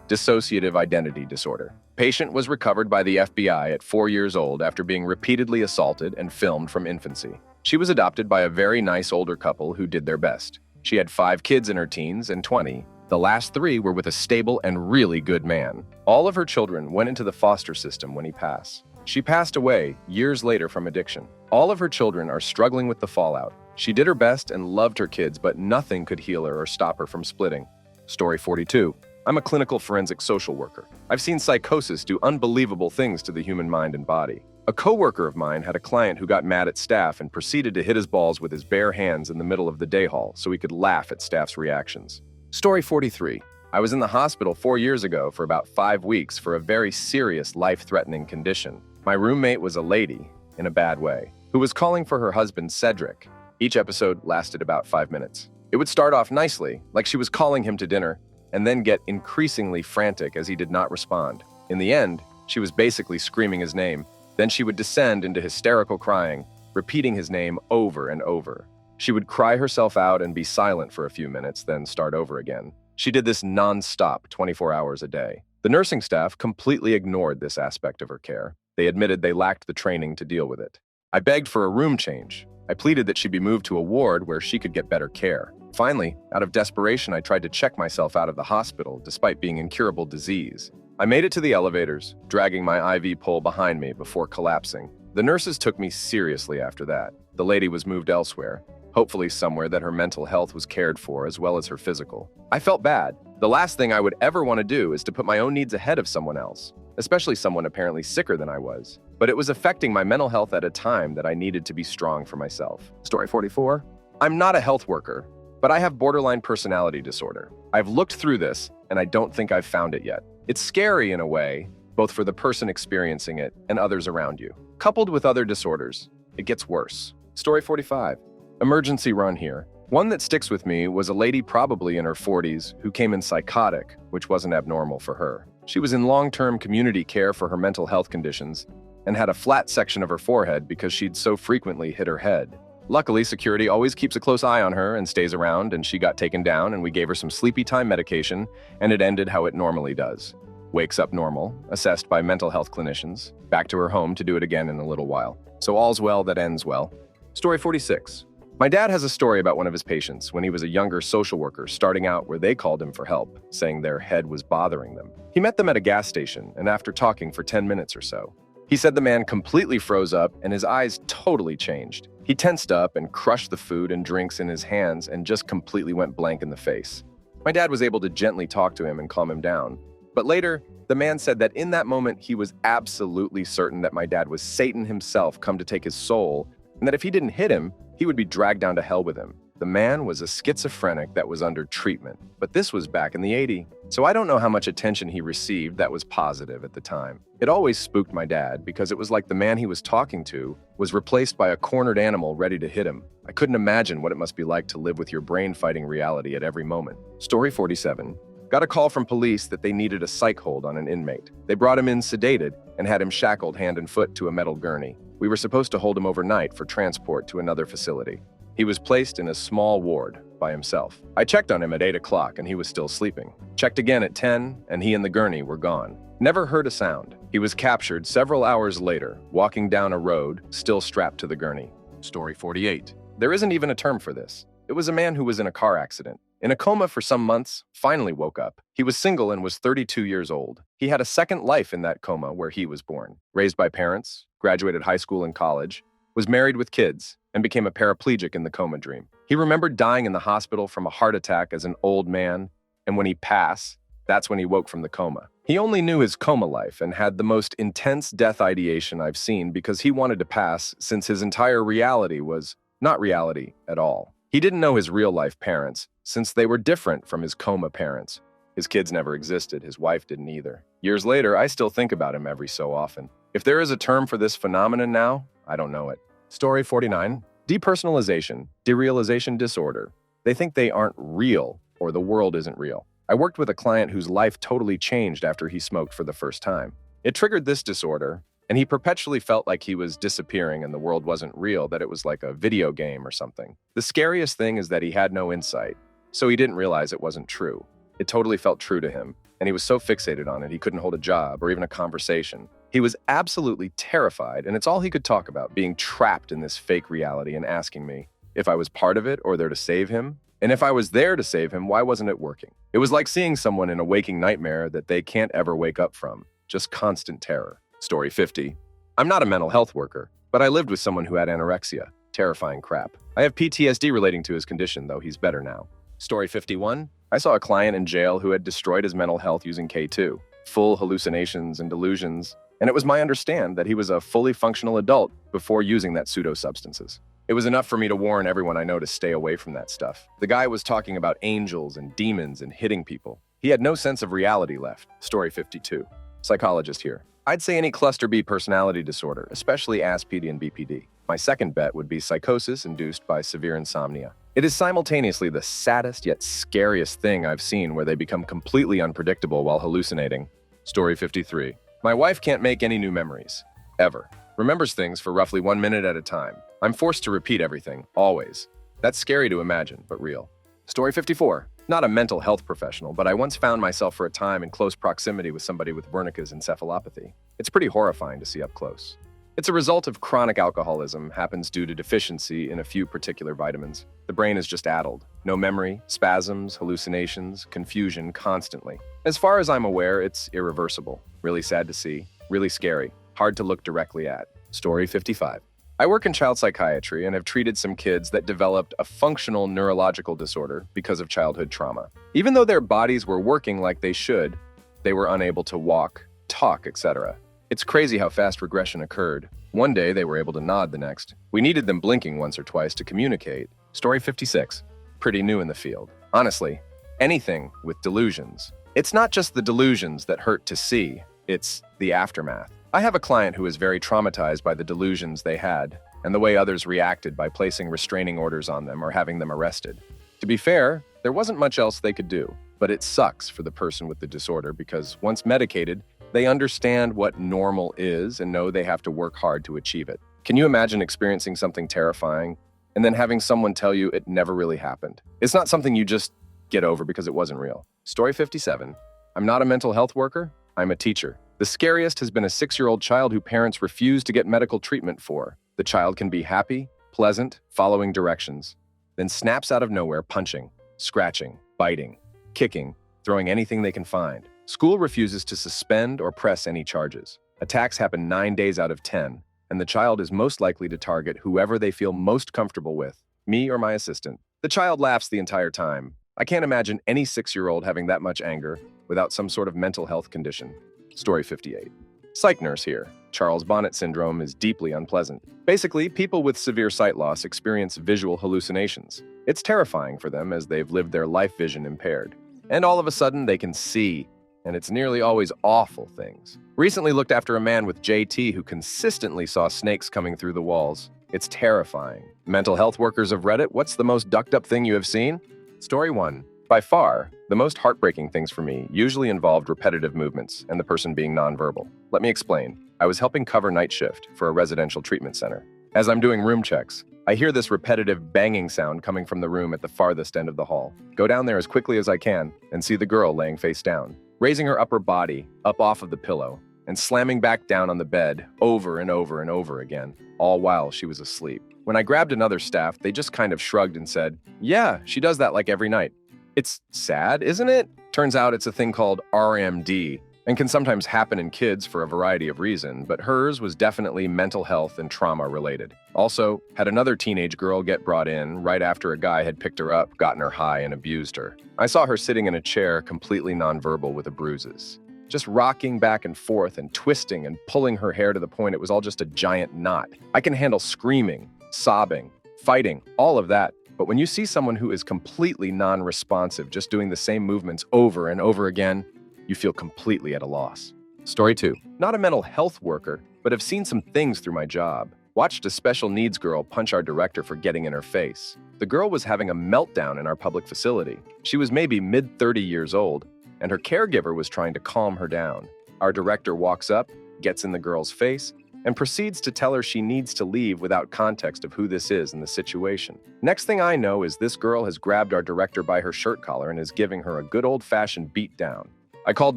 Dissociative identity disorder. Patient was recovered by the FBI at 4 years old after being repeatedly assaulted and filmed from infancy. She was adopted by a very nice older couple who did their best. She had 5 kids in her teens and 20. The last 3 were with a stable and really good man. All of her children went into the foster system when he passed. She passed away years later from addiction. All of her children are struggling with the fallout. She did her best and loved her kids, but nothing could heal her or stop her from splitting. Story 42. I'm a clinical forensic social worker. I've seen psychosis do unbelievable things to the human mind and body. A coworker of mine had a client who got mad at staff and proceeded to hit his balls with his bare hands in the middle of the day hall so he could laugh at staff's reactions. Story 43. I was in the hospital 4 years ago for about 5 weeks for a very serious life-threatening condition. My roommate was a lady, in a bad way, who was calling for her husband, Cedric. Each episode lasted about 5 minutes. It would start off nicely, like she was calling him to dinner, and then get increasingly frantic as he did not respond. In the end, she was basically screaming his name. Then she would descend into hysterical crying, repeating his name over and over. She would cry herself out and be silent for a few minutes, then start over again. She did this non-stop, 24 hours a day. The nursing staff completely ignored this aspect of her care. They admitted they lacked the training to deal with it. I begged for a room change. I pleaded that she be moved to a ward where she could get better care. Finally, out of desperation, I tried to check myself out of the hospital despite being incurable disease. I made it to the elevators, dragging my IV pole behind me before collapsing. The nurses took me seriously after that. The lady was moved elsewhere, hopefully somewhere that her mental health was cared for as well as her physical. I felt bad. The last thing I would ever want to do is to put my own needs ahead of someone else, especially someone apparently sicker than I was. But it was affecting my mental health at a time that I needed to be strong for myself. Story 44. I'm not a health worker, but I have borderline personality disorder. I've looked through this, and I don't think I've found it yet. It's scary in a way, both for the person experiencing it and others around you. Coupled with other disorders, it gets worse. Story 45. Emergency run here. One that sticks with me was a lady probably in her 40s who came in psychotic, which wasn't abnormal for her. She was in long-term community care for her mental health conditions and had a flat section of her forehead because she'd so frequently hit her head. Luckily, security always keeps a close eye on her and stays around, and she got taken down and we gave her some sleepy time medication, and it ended how it normally does. Wakes up normal, assessed by mental health clinicians, back to her home to do it again in a little while. So all's well that ends well. Story 46. My dad has a story about one of his patients when he was a younger social worker starting out where they called him for help, saying their head was bothering them. He met them at a gas station, and after talking for 10 minutes or so, he said the man completely froze up and his eyes totally changed. He tensed up and crushed the food and drinks in his hands and just completely went blank in the face. My dad was able to gently talk to him and calm him down. But later, the man said that in that moment, he was absolutely certain that my dad was Satan himself come to take his soul, and that if he didn't hit him, he would be dragged down to hell with him. The man was a schizophrenic that was under treatment, but this was back in the 80s. So I don't know how much attention he received that was positive at the time. It always spooked my dad because it was like the man he was talking to was replaced by a cornered animal ready to hit him. I couldn't imagine what it must be like to live with your brain fighting reality at every moment. Story 47. Got a call from police that they needed a psych hold on an inmate. They brought him in sedated and had him shackled hand and foot to a metal gurney. We were supposed to hold him overnight for transport to another facility. He was placed in a small ward by himself. I checked on him at 8 o'clock and he was still sleeping. Checked again at 10 and he and the gurney were gone. Never heard a sound. He was captured several hours later, walking down a road, still strapped to the gurney. Story 48. There isn't even a term for this. It was a man who was in a car accident. In a coma for some months, finally woke up. He was single and was 32 years old. He had a second life in that coma where he was born. Raised by parents, graduated high school and college, was married with kids, and became a paraplegic in the coma dream. He remembered dying in the hospital from a heart attack as an old man, and when he passed, that's when he woke from the coma. He only knew his coma life and had the most intense death ideation I've seen because he wanted to pass since his entire reality was not reality at all. He didn't know his real-life parents, since they were different from his coma parents. His kids never existed, his wife didn't either. Years later, I still think about him every so often. If there is a term for this phenomenon now, I don't know it. Story 49. Depersonalization, derealization disorder. They think they aren't real, or the world isn't real. I worked with a client whose life totally changed after he smoked for the first time. It triggered this disorder, and he perpetually felt like he was disappearing and the world wasn't real, that it was like a video game or something. The scariest thing is that he had no insight, so he didn't realize it wasn't true. It totally felt true to him, and he was so fixated on it he couldn't hold a job or even a conversation. He was absolutely terrified, and it's all he could talk about, being trapped in this fake reality and asking me if I was part of it or there to save him. And if I was there to save him, why wasn't it working? It was like seeing someone in a waking nightmare that they can't ever wake up from, just constant terror. Story 50. I'm not a mental health worker, but I lived with someone who had anorexia. Terrifying crap. I have PTSD relating to his condition, though he's better now. Story 51. I saw a client in jail who had destroyed his mental health using K2, full hallucinations and delusions, and it was my understanding that he was a fully functional adult before using that pseudo-substances. It was enough for me to warn everyone I know to stay away from that stuff. The guy was talking about angels and demons and hitting people. He had no sense of reality left. Story 52. Psychologist here. I'd say any cluster B personality disorder, especially ASPD and BPD. My second bet would be psychosis induced by severe insomnia. It is simultaneously the saddest yet scariest thing I've seen where they become completely unpredictable while hallucinating. Story 53. My wife can't make any new memories. Ever. Remembers things for roughly 1 minute at a time. I'm forced to repeat everything, always. That's scary to imagine, but real. Story 54. Not a mental health professional, but I once found myself for a time in close proximity with somebody with Wernicke's encephalopathy. It's pretty horrifying to see up close. It's a result of chronic alcoholism, happens due to deficiency in a few particular vitamins. The brain is just addled. No memory, spasms, hallucinations, confusion constantly. As far as I'm aware, it's irreversible. Really sad to see, really scary, hard to look directly at. Story 55. I work in child psychiatry and have treated some kids that developed a functional neurological disorder because of childhood trauma. Even though their bodies were working like they should, they were unable to walk, talk, etc. It's crazy how fast regression occurred. One day they were able to nod, the next. We needed them blinking once or twice to communicate. Story 56. Pretty new in the field. Honestly, anything with delusions. It's not just the delusions that hurt to see, it's the aftermath. I have a client who is very traumatized by the delusions they had and the way others reacted by placing restraining orders on them or having them arrested. To be fair, there wasn't much else they could do, but it sucks for the person with the disorder because once medicated, they understand what normal is and know they have to work hard to achieve it. Can you imagine experiencing something terrifying and then having someone tell you it never really happened? It's not something you just get over because it wasn't real. Story 57. I'm not a mental health worker, I'm a teacher. The scariest has been a 6-year-old child who parents refuse to get medical treatment for. The child can be happy, pleasant, following directions, then snaps out of nowhere punching, scratching, biting, kicking, throwing anything they can find. School refuses to suspend or press any charges. Attacks happen 9 days out of 10, and the child is most likely to target whoever they feel most comfortable with, me or my assistant. The child laughs the entire time. I can't imagine any 6-year-old having that much anger without some sort of mental health condition. Story 58. Psych nurse here. Charles Bonnet syndrome is deeply unpleasant. Basically, people with severe sight loss experience visual hallucinations. It's terrifying for them as they've lived their life vision impaired. And all of a sudden, they can see, and it's nearly always awful things. Recently looked after a man with JT who consistently saw snakes coming through the walls. It's terrifying. Mental health workers of Reddit, what's the most ducked up thing you have seen? Story 1. By far, the most heartbreaking things for me usually involved repetitive movements and the person being nonverbal. Let me explain. I was helping cover night shift for a residential treatment center. As I'm doing room checks, I hear this repetitive banging sound coming from the room at the farthest end of the hall. Go down there as quickly as I can and see the girl laying face down, raising her upper body up off of the pillow and slamming back down on the bed over and over and over again, all while she was asleep. When I grabbed another staff, they just kind of shrugged and said, "Yeah, she does that like every night." It's sad, isn't it? Turns out it's a thing called RMD and can sometimes happen in kids for a variety of reasons, but hers was definitely mental health and trauma related. Also, had another teenage girl get brought in right after a guy had picked her up, gotten her high, and abused her. I saw her sitting in a chair completely nonverbal with the bruises, just rocking back and forth and twisting and pulling her hair to the point it was all just a giant knot. I can handle screaming, sobbing, fighting, all of that. But when you see someone who is completely non-responsive, just doing the same movements over and over again, you feel completely at a loss. Story 2. Not a mental health worker, but have seen some things through my job. Watched a special needs girl punch our director for getting in her face. The girl was having a meltdown in our public facility. She was maybe mid-30 years old, and her caregiver was trying to calm her down. Our director walks up, gets in the girl's face, and proceeds to tell her she needs to leave without context of who this is in the situation. Next thing I know is this girl has grabbed our director by her shirt collar and is giving her a good old-fashioned beat down. I called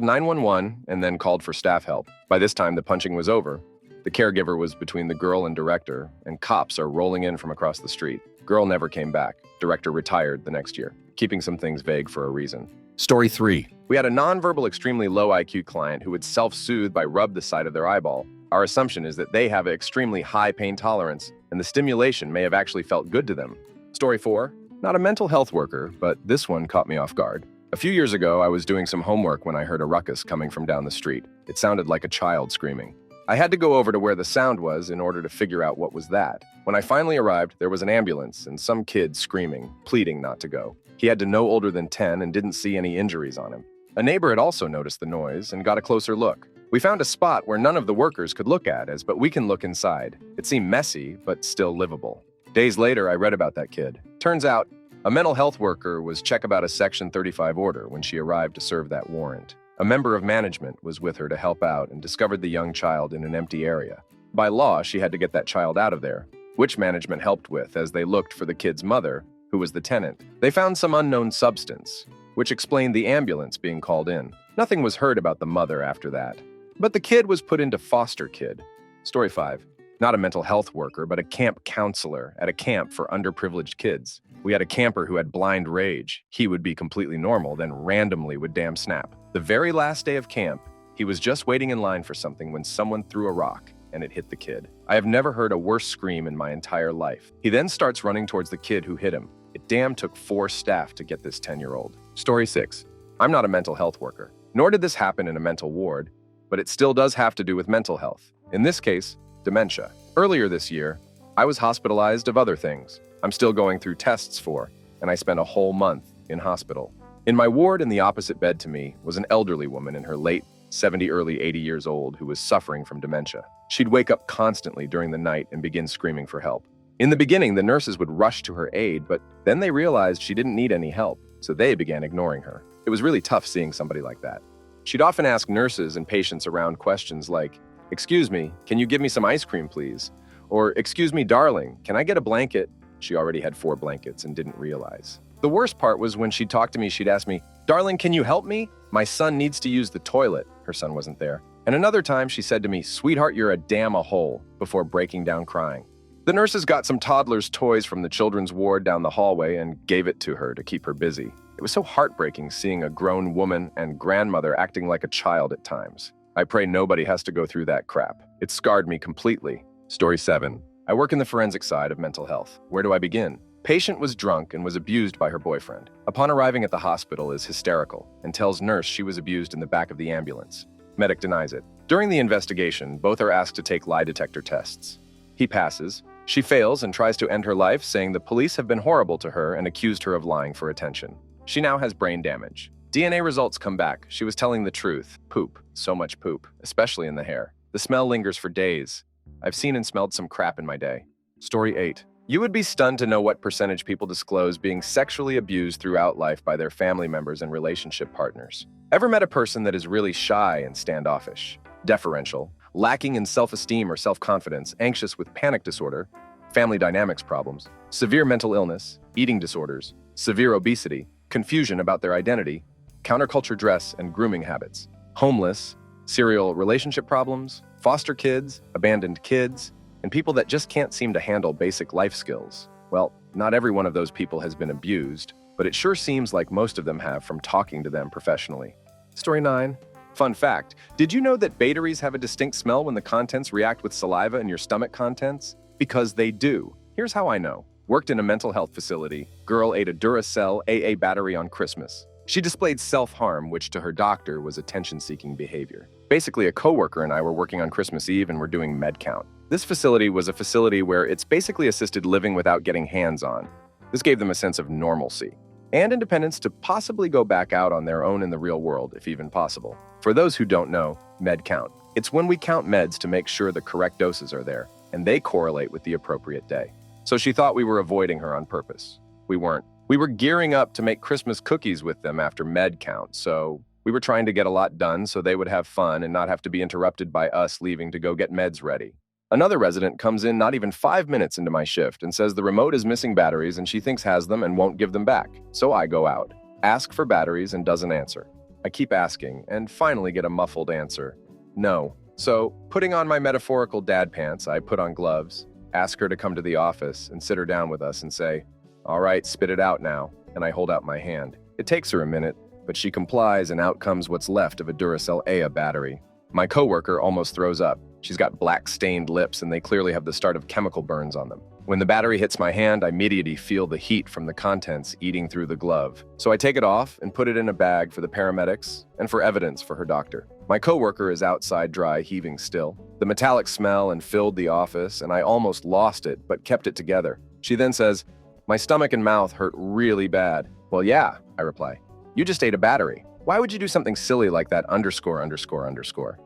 911 and then called for staff help. By this time, the punching was over. The caregiver was between the girl and director, and cops are rolling in from across the street. Girl never came back. Director retired the next year, keeping some things vague for a reason. Story 3. We had a nonverbal, extremely low IQ client who would self-soothe by rub the side of their eyeball. Our assumption is that they have an extremely high pain tolerance, and the stimulation may have actually felt good to them. Story 4. Not a mental health worker, but this one caught me off guard. A few years ago, I was doing some homework when I heard a ruckus coming from down the street. It sounded like a child screaming. I had to go over to where the sound was in order to figure out what was that. When I finally arrived, there was an ambulance and some kid screaming, pleading not to go. He had to no older than 10 and didn't see any injuries on him. A neighbor had also noticed the noise and got a closer look. We found a spot where none of the workers could look at us, but we can look inside. It seemed messy, but still livable. Days later, I read about that kid. Turns out, a mental health worker was check about a Section 35 order when she arrived to serve that warrant. A member of management was with her to help out and discovered the young child in an empty area. By law, she had to get that child out of there, which management helped with as they looked for the kid's mother, who was the tenant. They found some unknown substance, which explained the ambulance being called in. Nothing was heard about the mother after that. But the kid was put into foster kid. Story 5. Not a mental health worker, but a camp counselor at a camp for underprivileged kids. We had a camper who had blind rage. He would be completely normal, then randomly would damn snap. The very last day of camp, he was just waiting in line for something when someone threw a rock and it hit the kid. I have never heard a worse scream in my entire life. He then starts running towards the kid who hit him. It damn took 4 staff to get this 10-year-old. Story 6. I'm not a mental health worker, nor did this happen in a mental ward, but it still does have to do with mental health. In this case, dementia. Earlier this year, I was hospitalized of other things I'm still going through tests for, and I spent a whole month in hospital. In my ward in the opposite bed to me was an elderly woman in her late 70, early 80 years old who was suffering from dementia. She'd wake up constantly during the night and begin screaming for help. In the beginning, the nurses would rush to her aid, but then they realized she didn't need any help, so they began ignoring her. It was really tough seeing somebody like that. She'd often ask nurses and patients around questions like, "Excuse me, can you give me some ice cream, please?" Or, "Excuse me, darling, can I get a blanket?" She already had 4 blankets and didn't realize. The worst part was when she'd talk to me, she'd ask me, "Darling, can you help me? My son needs to use the toilet." Her son wasn't there. And another time she said to me, "Sweetheart, you're a damn a hole," before breaking down crying. The nurses got some toddlers' toys from the children's ward down the hallway and gave it to her to keep her busy. It was so heartbreaking seeing a grown woman and grandmother acting like a child at times. I pray nobody has to go through that crap. It scarred me completely. Story 7. I work in the forensic side of mental health. Where do I begin? Patient was drunk and was abused by her boyfriend. Upon arriving at the hospital is hysterical and tells nurse she was abused in the back of the ambulance. Medic denies it. During the investigation, both are asked to take lie detector tests. He passes. She fails and tries to end her life, saying the police have been horrible to her and accused her of lying for attention. She now has brain damage. DNA results come back. She was telling the truth. Poop. So much poop, especially in the hair. The smell lingers for days. I've seen and smelled some crap in my day. Story 8. You would be stunned to know what percentage people disclose being sexually abused throughout life by their family members and relationship partners. Ever met a person that is really shy and standoffish, deferential, lacking in self-esteem or self-confidence, anxious with panic disorder, family dynamics problems, severe mental illness, eating disorders, severe obesity, confusion about their identity, counterculture dress and grooming habits, homeless, serial relationship problems, foster kids, abandoned kids, and people that just can't seem to handle basic life skills? Well, not every one of those people has been abused, but it sure seems like most of them have from talking to them professionally. Story 9. Fun fact, did you know that batteries have a distinct smell when the contents react with saliva in your stomach contents? Because they do. Here's how I know. Worked in a mental health facility. Girl ate a Duracell AA battery on Christmas. She displayed self-harm, which to her doctor was attention-seeking behavior. Basically, a coworker and I were working on Christmas Eve and were doing med count. This facility was a facility where it's basically assisted living without getting hands-on. This gave them a sense of normalcy and independence to possibly go back out on their own in the real world, if even possible. For those who don't know, med count. It's when we count meds to make sure the correct doses are there, and they correlate with the appropriate day. So she thought we were avoiding her on purpose. We weren't. We were gearing up to make Christmas cookies with them after med count, so we were trying to get a lot done so they would have fun and not have to be interrupted by us leaving to go get meds ready. Another resident comes in not even 5 minutes into my shift and says the remote is missing batteries and she thinks has them and won't give them back. So I go out, ask for batteries and doesn't answer. I keep asking and finally get a muffled answer. No. So, putting on my metaphorical dad pants, I put on gloves, ask her to come to the office and sit her down with us and say, "All right, spit it out now," and I hold out my hand. It takes her a minute, but she complies and out comes what's left of a Duracell AA battery. My coworker almost throws up. She's got black stained lips and they clearly have the start of chemical burns on them. When the battery hits my hand, I immediately feel the heat from the contents eating through the glove. So I take it off and put it in a bag for the paramedics and for evidence for her doctor. My coworker is outside dry, heaving still. The metallic smell and filled the office, and I almost lost it, but kept it together. She then says, "My stomach and mouth hurt really bad." "Well, yeah," I reply. "You just ate a battery. Why would you do something silly like that underscore.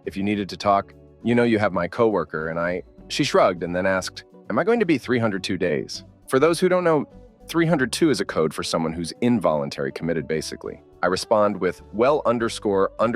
If you needed to talk, you know you have my coworker," and She shrugged and then asked, "Am I going to be 302 days? For those who don't know, 302 is a code for someone who's involuntary committed, basically. I respond with, "Well, underscore. I'm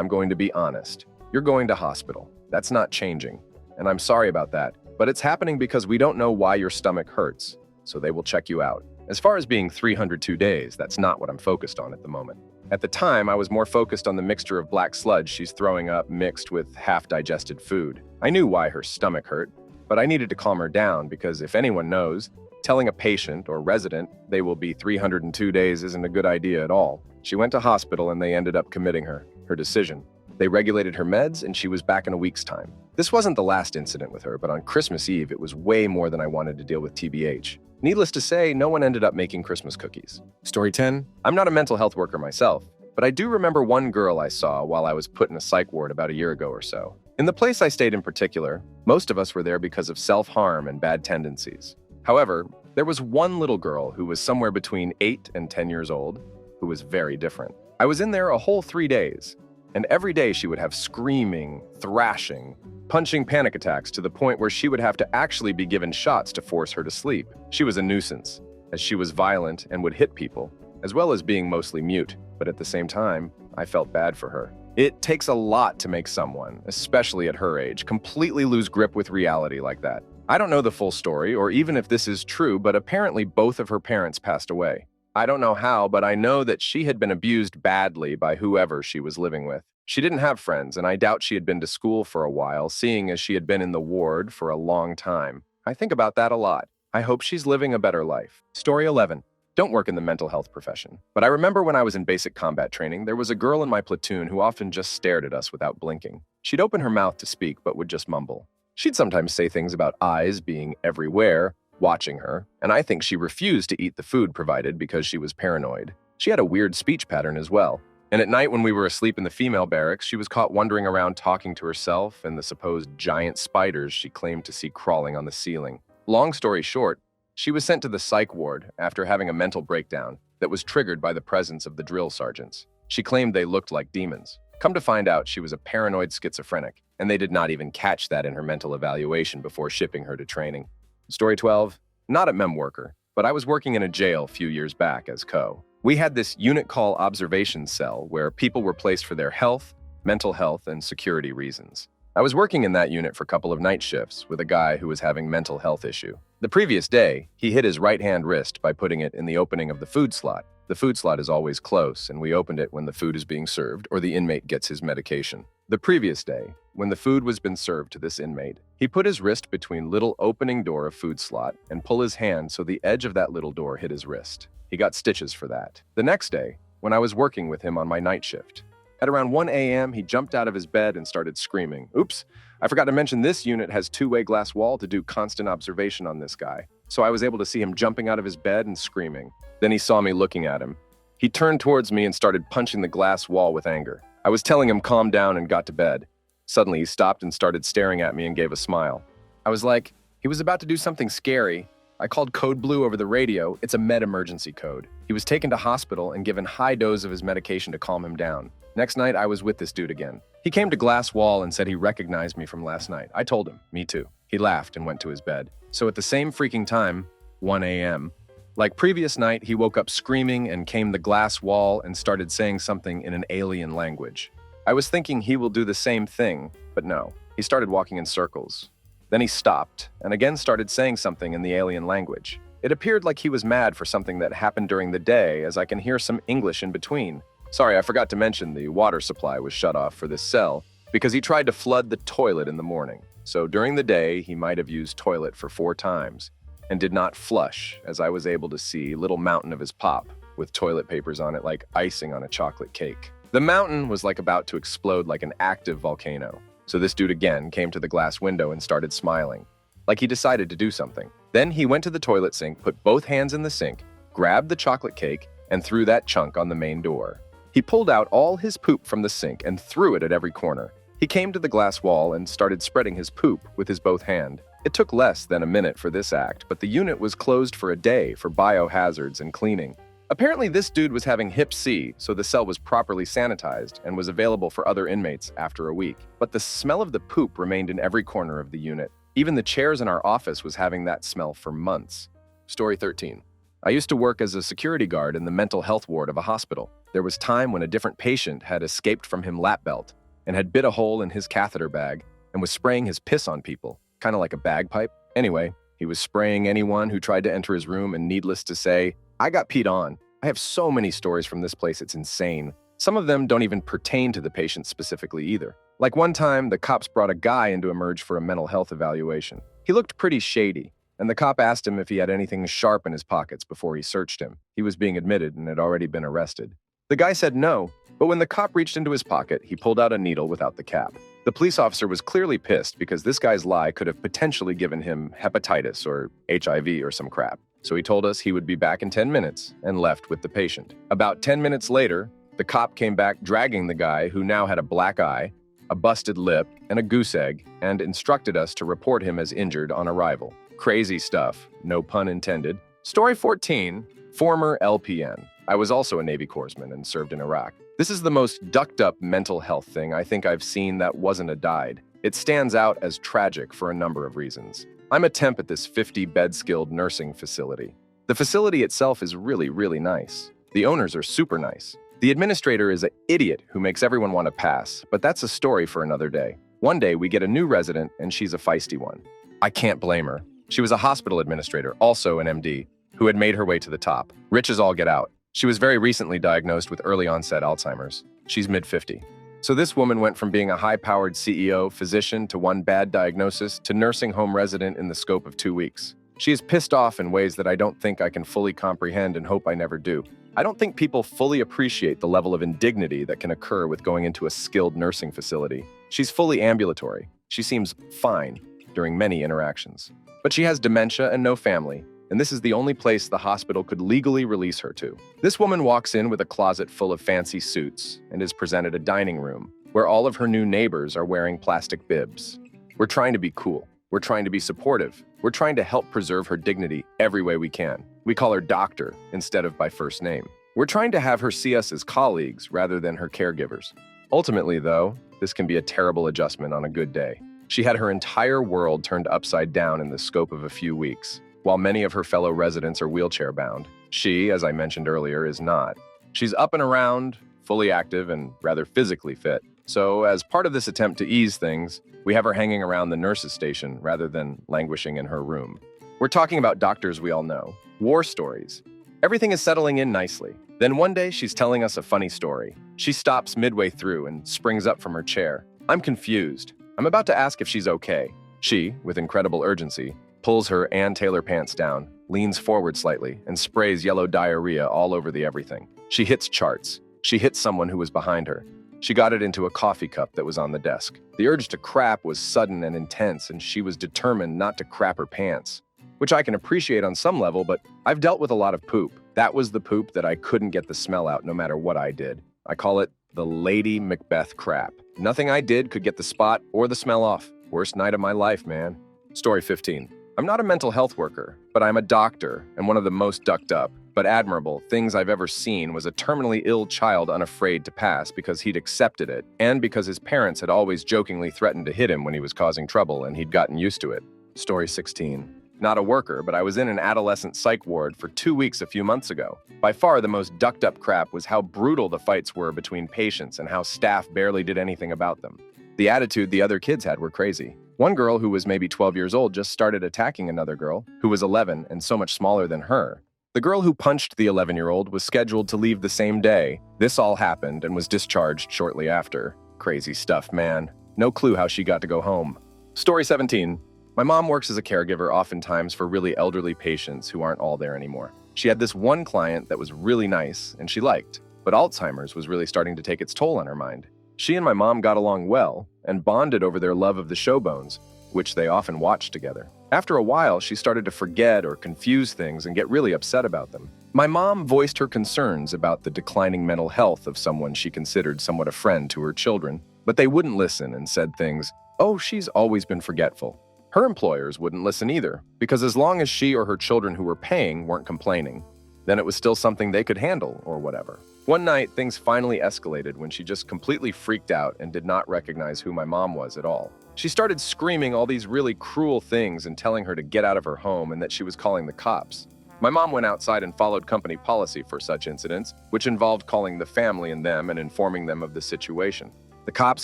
going to be honest. You're going to hospital. That's not changing. And I'm sorry about that, but it's happening because we don't know why your stomach hurts, so they will check you out." As far as being 302 days, that's not what I'm focused on at the moment. At the time, I was more focused on the mixture of black sludge she's throwing up mixed with half-digested food. I knew why her stomach hurt, but I needed to calm her down because if anyone knows, telling a patient or resident they will be 302 days isn't a good idea at all. She went to hospital and they ended up committing her decision. They regulated her meds and she was back in a week's time. This wasn't the last incident with her, but on Christmas Eve, it was way more than I wanted to deal with TBH. Needless to say, no one ended up making Christmas cookies. Story 10. I'm not a mental health worker myself, but I do remember one girl I saw while I was put in a psych ward about a year ago or so. In the place I stayed in particular, most of us were there because of self-harm and bad tendencies. However, there was one little girl who was somewhere between 8 and 10 years old who was very different. I was in there a whole 3 days, and every day she would have screaming, thrashing, punching panic attacks to the point where she would have to actually be given shots to force her to sleep. She was a nuisance, as she was violent and would hit people, as well as being mostly mute, but at the same time, I felt bad for her. It takes a lot to make someone, especially at her age, completely lose grip with reality like that. I don't know the full story, or even if this is true, but apparently both of her parents passed away. I don't know how, but I know that she had been abused badly by whoever she was living with. She didn't have friends, and I doubt she had been to school for a while, seeing as she had been in the ward for a long time. I think about that a lot. I hope she's living a better life. Story 11. Don't work in the mental health profession. But I remember when I was in basic combat training, there was a girl in my platoon who often just stared at us without blinking. She'd open her mouth to speak, but would just mumble. She'd sometimes say things about eyes being everywhere, watching her, and I think she refused to eat the food provided because she was paranoid. She had a weird speech pattern as well. And at night when we were asleep in the female barracks, she was caught wandering around talking to herself and the supposed giant spiders she claimed to see crawling on the ceiling. Long story short, she was sent to the psych ward after having a mental breakdown that was triggered by the presence of the drill sergeants. She claimed they looked like demons. Come to find out, she was a paranoid schizophrenic, and they did not even catch that in her mental evaluation before shipping her to training. Story 12. Not a mem worker, but I was working in a jail a few years back as co. We had this unit call observation cell where people were placed for their health, mental health, and security reasons. I was working in that unit for a couple of night shifts with a guy who was having mental health issue. The previous day, he hit his right-hand wrist by putting it in the opening of the food slot. The food slot is always close, and we opened it when the food is being served or the inmate gets his medication. The previous day, when the food was been served to this inmate, he put his wrist between little opening door of food slot and pull his hand so the edge of that little door hit his wrist. He got stitches for that. The next day, when I was working with him on my night shift, at around 1 a.m., he jumped out of his bed and started screaming. Oops, I forgot to mention this unit has two-way glass wall to do constant observation on this guy. So I was able to see him jumping out of his bed and screaming. Then he saw me looking at him. He turned towards me and started punching the glass wall with anger. I was telling him calm down and got to bed. Suddenly he stopped and started staring at me and gave a smile. I was like, he was about to do something scary. I called Code Blue over the radio. It's a med emergency code. He was taken to hospital and given high dose of his medication to calm him down. Next night, I was with this dude again. He came to glass wall and said he recognized me from last night. I told him, me too. He laughed and went to his bed. So at the same freaking time, 1 a.m., like previous night, he woke up screaming and came the glass wall and started saying something in an alien language. I was thinking he will do the same thing, but no. He started walking in circles. Then he stopped and again started saying something in the alien language. It appeared like he was mad for something that happened during the day, as I can hear some English in between. Sorry, I forgot to mention the water supply was shut off for this cell because he tried to flood the toilet in the morning. So during the day, he might have used toilet for 4 times and did not flush, as I was able to see little mountain of his pop with toilet papers on it like icing on a chocolate cake. The mountain was like about to explode like an active volcano. So this dude again came to the glass window and started smiling, like he decided to do something. Then he went to the toilet sink, put both hands in the sink, grabbed the chocolate cake, and threw that chunk on the main door. He pulled out all his poop from the sink and threw it at every corner. He came to the glass wall and started spreading his poop with his both hand. It took less than a minute for this act, but the unit was closed for a day for biohazards and cleaning. Apparently this dude was having hep C, so the cell was properly sanitized and was available for other inmates after a week. But the smell of the poop remained in every corner of the unit. Even the chairs in our office was having that smell for months. Story 13. I used to work as a security guard in the mental health ward of a hospital. There was time when a different patient had escaped from him lap belt and had bit a hole in his catheter bag and was spraying his piss on people, kind of like a bagpipe. Anyway, he was spraying anyone who tried to enter his room, and needless to say, I got peed on. I have so many stories from this place, it's insane. Some of them don't even pertain to the patient specifically either. Like one time, the cops brought a guy into Emerge for a mental health evaluation. He looked pretty shady, and the cop asked him if he had anything sharp in his pockets before he searched him. He was being admitted and had already been arrested. The guy said no, but when the cop reached into his pocket, he pulled out a needle without the cap. The police officer was clearly pissed because this guy's lie could have potentially given him hepatitis or HIV or some crap. So he told us he would be back in 10 minutes and left with the patient. About 10 minutes later, the cop came back dragging the guy who now had a black eye, a busted lip, and a goose egg, and instructed us to report him as injured on arrival. Crazy stuff, no pun intended. Story 14, former LPN. I was also a Navy corpsman and served in Iraq. This is the most ducked-up mental health thing I think I've seen that wasn't a died. It stands out as tragic for a number of reasons. I'm a temp at this 50-bed skilled nursing facility. The facility itself is really, really nice. The owners are super nice. The administrator is an idiot who makes everyone want to pass, but that's a story for another day. One day, we get a new resident, and she's a feisty one. I can't blame her. She was a hospital administrator, also an MD, who had made her way to the top. Rich as all get out. She was very recently diagnosed with early-onset Alzheimer's. She's mid-50. So this woman went from being a high-powered CEO, physician, to one bad diagnosis, to nursing home resident in the scope of 2 weeks. She is pissed off in ways that I don't think I can fully comprehend and hope I never do. I don't think people fully appreciate the level of indignity that can occur with going into a skilled nursing facility. She's fully ambulatory. She seems fine during many interactions. But she has dementia and no family, and this is the only place the hospital could legally release her to. This woman walks in with a closet full of fancy suits and is presented a dining room where all of her new neighbors are wearing plastic bibs. We're trying to be cool. We're trying to be supportive. We're trying to help preserve her dignity every way we can. We call her doctor instead of by first name. We're trying to have her see us as colleagues rather than her caregivers. Ultimately, though, this can be a terrible adjustment on a good day. She had her entire world turned upside down in the scope of a few weeks. While many of her fellow residents are wheelchair-bound, she, as I mentioned earlier, is not. She's up and around, fully active, and rather physically fit. So, as part of this attempt to ease things, we have her hanging around the nurse's station rather than languishing in her room. We're talking about doctors we all know, war stories. Everything is settling in nicely. Then one day, she's telling us a funny story. She stops midway through and springs up from her chair. I'm confused. I'm about to ask if she's okay. She, with incredible urgency, pulls her Ann Taylor pants down, leans forward slightly, and sprays yellow diarrhea all over the everything. She hits charts. She hits someone who was behind her. She got it into a coffee cup that was on the desk. The urge to crap was sudden and intense, and she was determined not to crap her pants. Which I can appreciate on some level, but I've dealt with a lot of poop. That was the poop that I couldn't get the smell out no matter what I did. I call it the Lady Macbeth crap. Nothing I did could get the spot or the smell off. Worst night of my life, man. Story 15. I'm not a mental health worker, but I'm a doctor, and one of the most ducked up, but admirable things I've ever seen was a terminally ill child unafraid to pass because he'd accepted it, and because his parents had always jokingly threatened to hit him when he was causing trouble and he'd gotten used to it. Story 16. Not a worker, but I was in an adolescent psych ward for 2 weeks a few months ago. By far the most ducked up crap was how brutal the fights were between patients and how staff barely did anything about them. The attitude the other kids had were crazy. One girl who was maybe 12 years old just started attacking another girl who was 11 and so much smaller than her. The girl who punched the 11-year-old was scheduled to leave the same day. This all happened and was discharged shortly after. Crazy stuff, man. No clue how she got to go home. Story 17. My mom works as a caregiver oftentimes for really elderly patients who aren't all there anymore. She had this one client that was really nice and she liked, but Alzheimer's was really starting to take its toll on her mind. She and my mom got along well and bonded over their love of the Showbones, which they often watched together. After a while, she started to forget or confuse things and get really upset about them. My mom voiced her concerns about the declining mental health of someone she considered somewhat a friend to her children, but they wouldn't listen and said things, "Oh, she's always been forgetful." Her employers wouldn't listen either, because as long as she or her children who were paying weren't complaining, then it was still something they could handle or whatever. One night, things finally escalated when she just completely freaked out and did not recognize who my mom was at all. She started screaming all these really cruel things and telling her to get out of her home and that she was calling the cops. My mom went outside and followed company policy for such incidents, which involved calling the family and them and informing them of the situation. The cops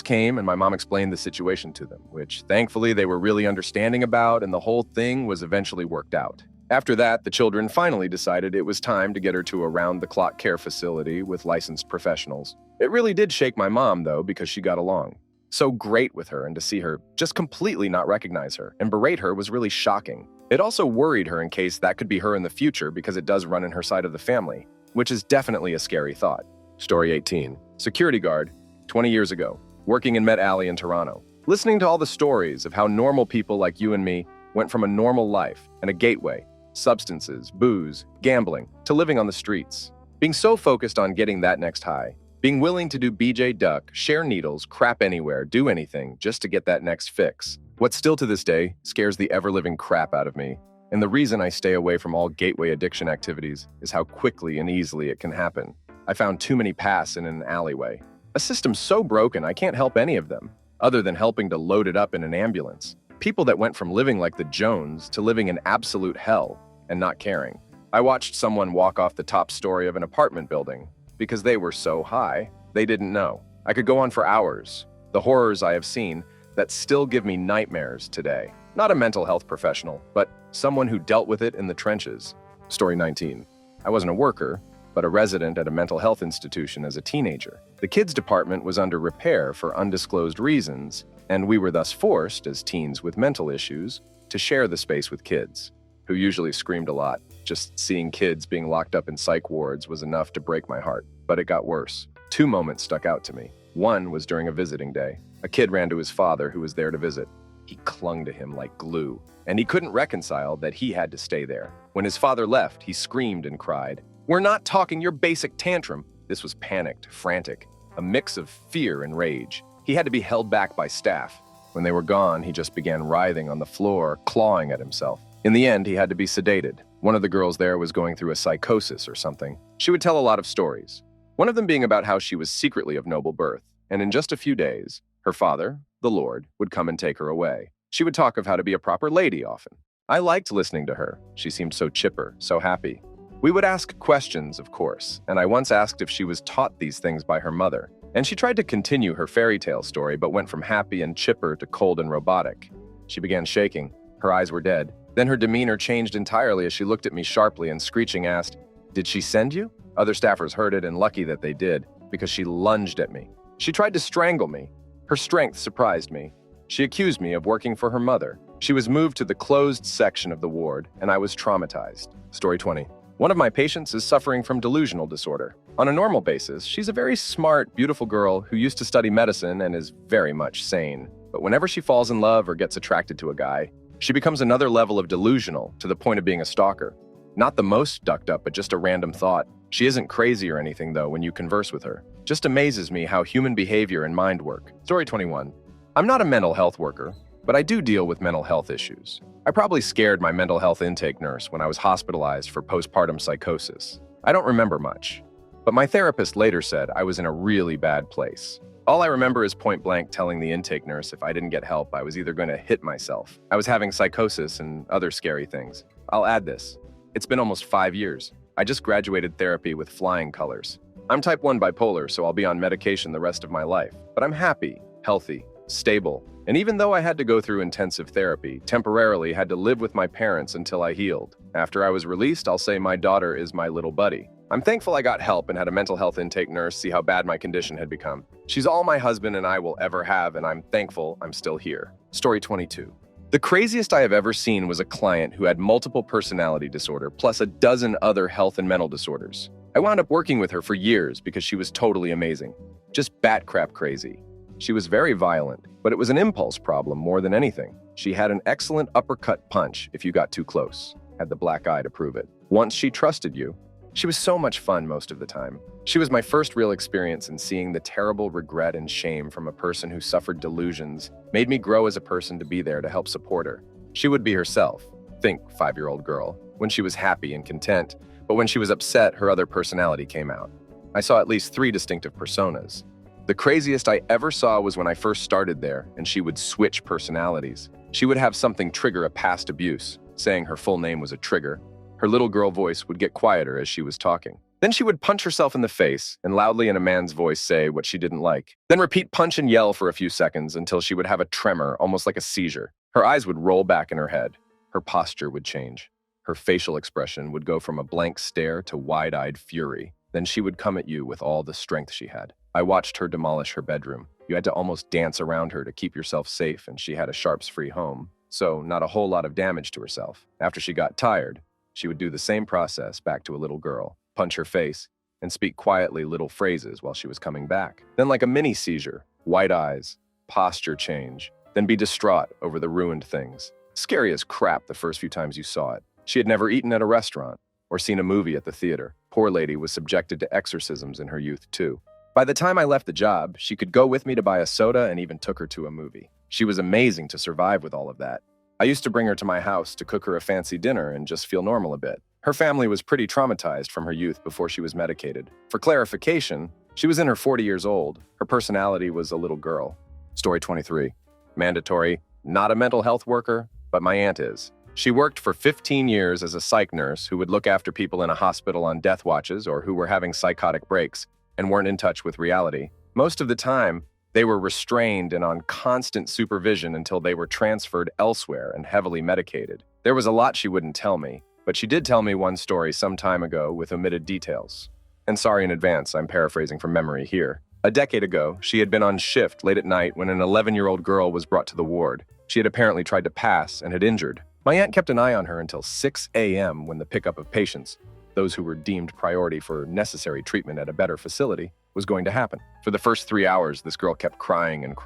came and my mom explained the situation to them, which thankfully they were really understanding about, and the whole thing was eventually worked out. After that, the children finally decided it was time to get her to a round-the-clock care facility with licensed professionals. It really did shake my mom, though, because she got along so great with her, and to see her just completely not recognize her and berate her was really shocking. It also worried her in case that could be her in the future, because it does run in her side of the family, which is definitely a scary thought. Story 18. Security guard, 20 years ago, working in Met Alley in Toronto. Listening to all the stories of how normal people like you and me went from a normal life and a gateway, substances, booze, gambling, to living on the streets. Being so focused on getting that next high. Being willing to do BJ Duck, share needles, crap anywhere, do anything just to get that next fix. What still to this day scares the ever-living crap out of me, and the reason I stay away from all gateway addiction activities, is how quickly and easily it can happen. I found too many paths in an alleyway. A system so broken I can't help any of them, other than helping to load it up in an ambulance. People that went from living like the Jones to living in absolute hell and not caring. I watched someone walk off the top story of an apartment building because they were so high, they didn't know. I could go on for hours. The horrors I have seen that still give me nightmares today. Not a mental health professional, but someone who dealt with it in the trenches. Story 19. I wasn't a worker, but a resident at a mental health institution as a teenager. The kids department was under repair for undisclosed reasons, and we were thus forced, as teens with mental issues, to share the space with kids, who usually screamed a lot. Just seeing kids being locked up in psych wards was enough to break my heart, but it got worse. 2 moments stuck out to me. One was during a visiting day. A kid ran to his father, who was there to visit. He clung to him like glue, and he couldn't reconcile that he had to stay there. When his father left, he screamed and cried, "We're not talking your basic tantrum." This was panicked, frantic, a mix of fear and rage. He had to be held back by staff. When they were gone, he just began writhing on the floor, clawing at himself. In the end, he had to be sedated. One of the girls there was going through a psychosis or something. She would tell a lot of stories, one of them being about how she was secretly of noble birth, and in just a few days, her father, the Lord, would come and take her away. She would talk of how to be a proper lady often. I liked listening to her. She seemed so chipper, so happy. We would ask questions, of course, and I once asked if she was taught these things by her mother. And she tried to continue her fairy tale story, but went from happy and chipper to cold and robotic. She began shaking. Her eyes were dead. Then her demeanor changed entirely as she looked at me sharply and screeching asked, "Did she send you?" Other staffers heard it, and lucky that they did, because she lunged at me. She tried to strangle me. Her strength surprised me. She accused me of working for her mother. She was moved to the closed section of the ward, and I was traumatized. Story 20. One of my patients is suffering from delusional disorder. On a normal basis, she's a very smart, beautiful girl who used to study medicine and is very much sane. But whenever she falls in love or gets attracted to a guy, she becomes another level of delusional to the point of being a stalker. Not the most ducked up, but just a random thought. She isn't crazy or anything, though, when you converse with her. Just amazes me how human behavior and mind work. Story 21. I'm not a mental health worker, but I do deal with mental health issues. I probably scared my mental health intake nurse when I was hospitalized for postpartum psychosis. I don't remember much, but my therapist later said I was in a really bad place. All I remember is point blank telling the intake nurse if I didn't get help, I was either going to hit myself. I was having psychosis and other scary things. I'll add this. It's been almost 5 years. I just graduated therapy with flying colors. I'm type 1 bipolar, so I'll be on medication the rest of my life. But I'm happy, healthy, stable. And even though I had to go through intensive therapy, temporarily had to live with my parents until I healed. After I was released, I'll say my daughter is my little buddy. I'm thankful I got help and had a mental health intake nurse see how bad my condition had become. She's all my husband and I will ever have, and I'm thankful I'm still here. Story 22. The craziest I have ever seen was a client who had multiple personality disorder plus a dozen other health and mental disorders. I wound up working with her for years because she was totally amazing. Just bat crap crazy. She was very violent, but it was an impulse problem more than anything. She had an excellent uppercut punch if you got too close, had the black eye to prove it. Once she trusted you, she was so much fun most of the time. She was my first real experience in seeing the terrible regret and shame from a person who suffered delusions, made me grow as a person to be there to help support her. She would be herself, think 5-year-old girl, when she was happy and content, but when she was upset, her other personality came out. I saw at least 3 distinctive personas. The craziest I ever saw was when I first started there, and she would switch personalities. She would have something trigger a past abuse, saying her full name was a trigger. Her little girl voice would get quieter as she was talking. Then she would punch herself in the face and loudly in a man's voice say what she didn't like. Then repeat punch and yell for a few seconds until she would have a tremor, almost like a seizure. Her eyes would roll back in her head. Her posture would change. Her facial expression would go from a blank stare to wide-eyed fury. Then she would come at you with all the strength she had. I watched her demolish her bedroom. You had to almost dance around her to keep yourself safe, and she had a sharps-free home, so not a whole lot of damage to herself. After she got tired, she would do the same process back to a little girl, punch her face, and speak quietly little phrases while she was coming back. Then like a mini seizure, white eyes, posture change, then be distraught over the ruined things. Scary as crap the first few times you saw it. She had never eaten at a restaurant or seen a movie at the theater. Poor lady was subjected to exorcisms in her youth too. By the time I left the job, she could go with me to buy a soda and even took her to a movie. She was amazing to survive with all of that. I used to bring her to my house to cook her a fancy dinner and just feel normal a bit. Her family was pretty traumatized from her youth before she was medicated. For clarification, she was in her 40 years old. Her personality was a little girl. Story 23. Mandatory, not a mental health worker, but my aunt is. She worked for 15 years as a psych nurse who would look after people in a hospital on death watches or who were having psychotic breaks and weren't in touch with reality. Most of the time, they were restrained and on constant supervision until they were transferred elsewhere and heavily medicated. There was a lot she wouldn't tell me, but she did tell me one story some time ago with omitted details. And sorry in advance, I'm paraphrasing from memory here. A decade ago, she had been on shift late at night when an 11-year-old girl was brought to the ward. She had apparently tried to pass and had injured. My aunt kept an eye on her until 6 a.m. when the pickup of patients, those who were deemed priority for necessary treatment at a better facility, was going to happen. For the first 3 hours, this girl kept crying and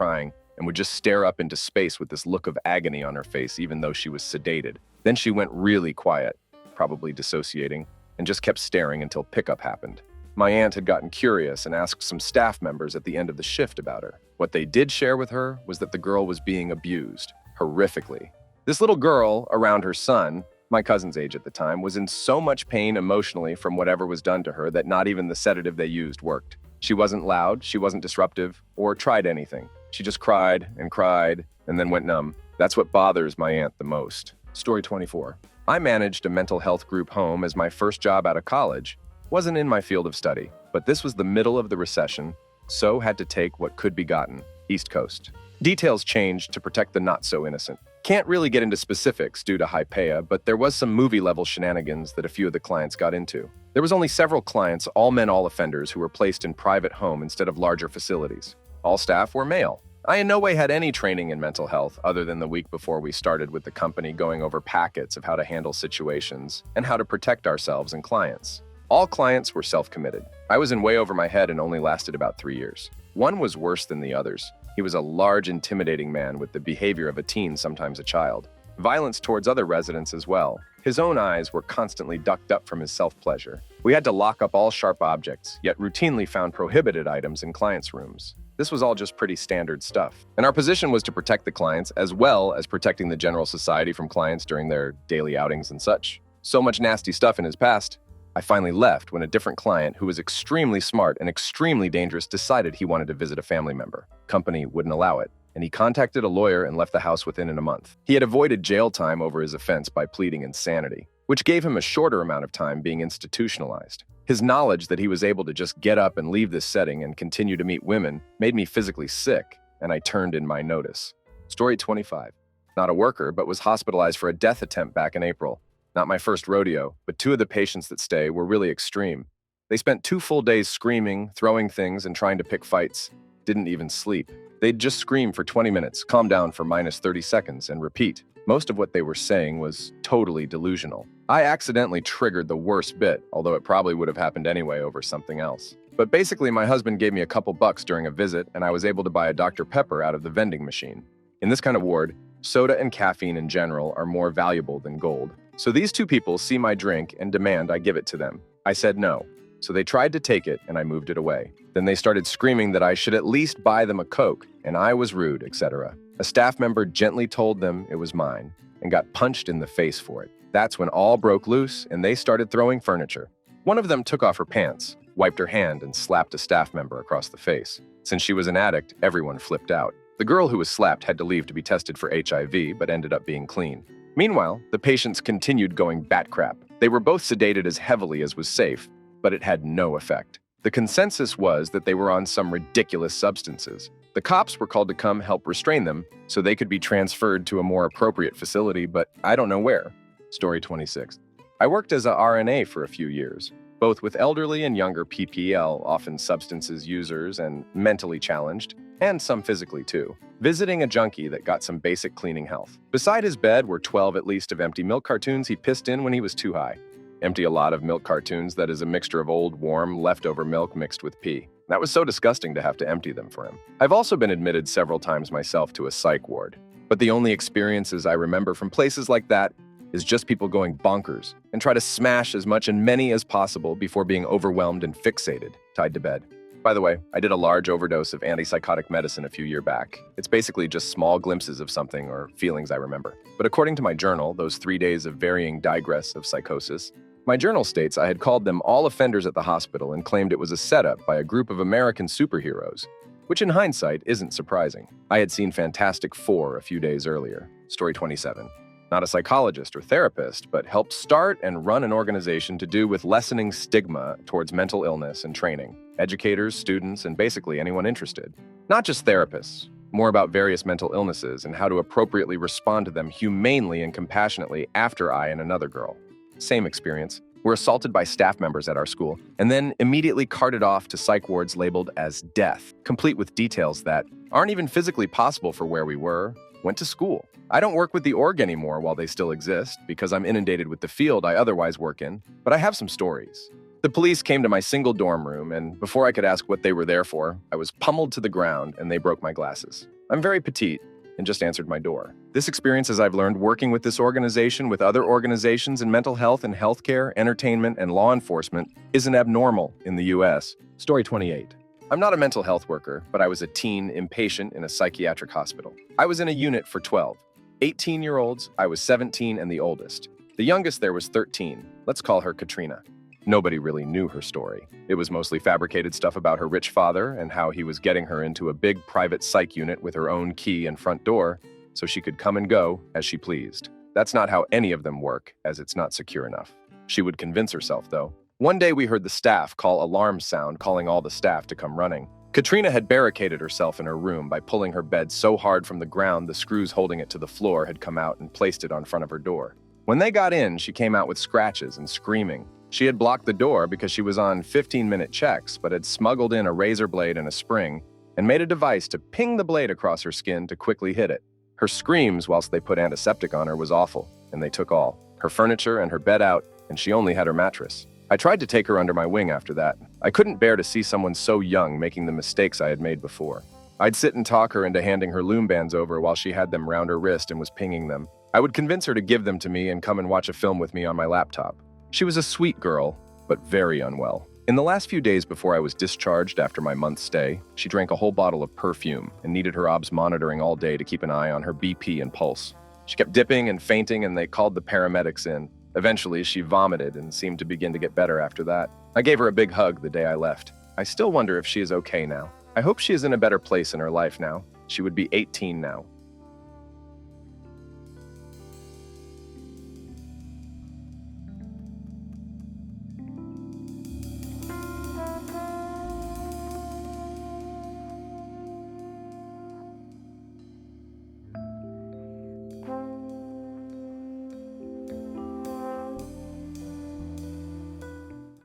would just stare up into space with this look of agony on her face even though she was sedated. Then she went really quiet, probably dissociating, and just kept staring until pickup happened. My aunt had gotten curious and asked some staff members at the end of the shift about her. What they did share with her was that the girl was being abused, horrifically. This little girl, around her son, my cousin's age at the time, was in so much pain emotionally from whatever was done to her that not even the sedative they used worked. She wasn't loud, she wasn't disruptive, or tried anything. She just cried, and then went numb. That's what bothers my aunt the most. Story 24. I managed a mental health group home as my first job out of college. Wasn't in my field of study, but this was the middle of the recession, so had to take what could be gotten. East Coast. Details changed to protect the not-so-innocent. Can't really get into specifics due to high paya, but there was some movie-level shenanigans that a few of the clients got into. There was only several clients, all men, all offenders, who were placed in private home instead of larger facilities. All staff were male. I in no way had any training in mental health other than the week before we started with the company going over packets of how to handle situations and how to protect ourselves and clients. All clients were self-committed. I was in way over my head and only lasted about 3 years. One was worse than the others. He was a large, intimidating man with the behavior of a teen, sometimes a child. Violence towards other residents as well. His own eyes were constantly ducked up from his self-pleasure. We had to lock up all sharp objects, yet routinely found prohibited items in clients' rooms. This was all just pretty standard stuff. And our position was to protect the clients as well as protecting the general society from clients during their daily outings and such. So much nasty stuff in his past. I finally left when a different client, who was extremely smart and extremely dangerous, decided he wanted to visit a family member. Company wouldn't allow it, and he contacted a lawyer and left the house within a month. He had avoided jail time over his offense by pleading insanity, which gave him a shorter amount of time being institutionalized. His knowledge that he was able to just get up and leave this setting and continue to meet women made me physically sick, and I turned in my notice. Story 25. Not a worker, but was hospitalized for a death attempt back in April. Not my first rodeo, but 2 of the patients that stay were really extreme. They spent 2 full days screaming, throwing things, and trying to pick fights. Didn't even sleep. They'd just scream for 20 minutes, calm down for -30 seconds, and repeat. Most of what they were saying was totally delusional. I accidentally triggered the worst bit, although it probably would have happened anyway over something else. But basically, my husband gave me a couple bucks during a visit, and I was able to buy a Dr. Pepper out of the vending machine. In this kind of ward, soda and caffeine in general are more valuable than gold. So these two people see my drink and demand I give it to them. I said no. So they tried to take it, and I moved it away. Then they started screaming that I should at least buy them a Coke, and I was rude, etc. A staff member gently told them it was mine, and got punched in the face for it. That's when all broke loose, and they started throwing furniture. One of them took off her pants, wiped her hand, and slapped a staff member across the face. Since she was an addict, everyone flipped out. The girl who was slapped had to leave to be tested for HIV, but ended up being clean. Meanwhile, the patients continued going bat crap. They were both sedated as heavily as was safe, but it had no effect. The consensus was that they were on some ridiculous substances. The cops were called to come help restrain them so they could be transferred to a more appropriate facility, but I don't know where. Story 26. I worked as a RNA for a few years, both with elderly and younger PPL, often substances users and mentally challenged, and some physically too, visiting a junkie that got some basic cleaning health. Beside his bed were 12 at least of empty milk cartoons he pissed in when he was too high. Empty a lot of milk cartoons that is a mixture of old, warm, leftover milk mixed with pee. That was so disgusting to have to empty them for him. I've also been admitted several times myself to a psych ward, but the only experiences I remember from places like that is just people going bonkers and try to smash as much and many as possible before being overwhelmed and fixated, tied to bed. By the way, I did a large overdose of antipsychotic medicine a few years back. It's basically just small glimpses of something or feelings I remember. But according to my journal, those 3 days of varying digress of psychosis, my journal states I had called them all offenders at the hospital and claimed it was a setup by a group of American superheroes, which in hindsight isn't surprising. I had seen Fantastic Four a few days earlier. Story 27. Not a psychologist or therapist, but helped start and run an organization to do with lessening stigma towards mental illness and training. Educators, students, and basically anyone interested. Not just therapists, more about various mental illnesses and how to appropriately respond to them humanely and compassionately after I and another girl. Same experience. Were assaulted by staff members at our school, and then immediately carted off to psych wards labeled as death, complete with details that aren't even physically possible for where we were. Went to school. I don't work with the org anymore while they still exist, because I'm inundated with the field I otherwise work in, but I have some stories. The police came to my single dorm room, and before I could ask what they were there for, I was pummeled to the ground and they broke my glasses. I'm very petite, and just answered my door. This experience, as I've learned working with this organization, with other organizations in mental health and healthcare, entertainment, and law enforcement, isn't abnormal in the US. Story 28. I'm not a mental health worker, but I was a teen inpatient in a psychiatric hospital. I was in a unit for 12. 18-year-olds, I was 17 and the oldest. The youngest there was 13. Let's call her Katrina. Nobody really knew her story. It was mostly fabricated stuff about her rich father and how he was getting her into a big private psych unit with her own key and front door so she could come and go as she pleased. That's not how any of them work, as it's not secure enough. She would convince herself, though. One day we heard the staff call alarm sound, calling all the staff to come running. Katrina had barricaded herself in her room by pulling her bed so hard from the ground the screws holding it to the floor had come out and placed it on front of her door. When they got in, she came out with scratches and screaming. She had blocked the door because she was on 15-minute checks, but had smuggled in a razor blade and a spring and made a device to ping the blade across her skin to quickly hit it. Her screams whilst they put antiseptic on her was awful, and they took all. Her furniture and her bed out, and she only had her mattress. I tried to take her under my wing after that. I couldn't bear to see someone so young making the mistakes I had made before. I'd sit and talk her into handing her loom bands over while she had them round her wrist and was pinging them. I would convince her to give them to me and come and watch a film with me on my laptop. She was a sweet girl, but very unwell. In the last few days before I was discharged after my month's stay, she drank a whole bottle of perfume and needed her obs monitoring all day to keep an eye on her BP and pulse. She kept dipping and fainting, and they called the paramedics in. Eventually, she vomited and seemed to begin to get better after that. I gave her a big hug the day I left. I still wonder if she is okay now. I hope she is in a better place in her life now. She would be 18 now.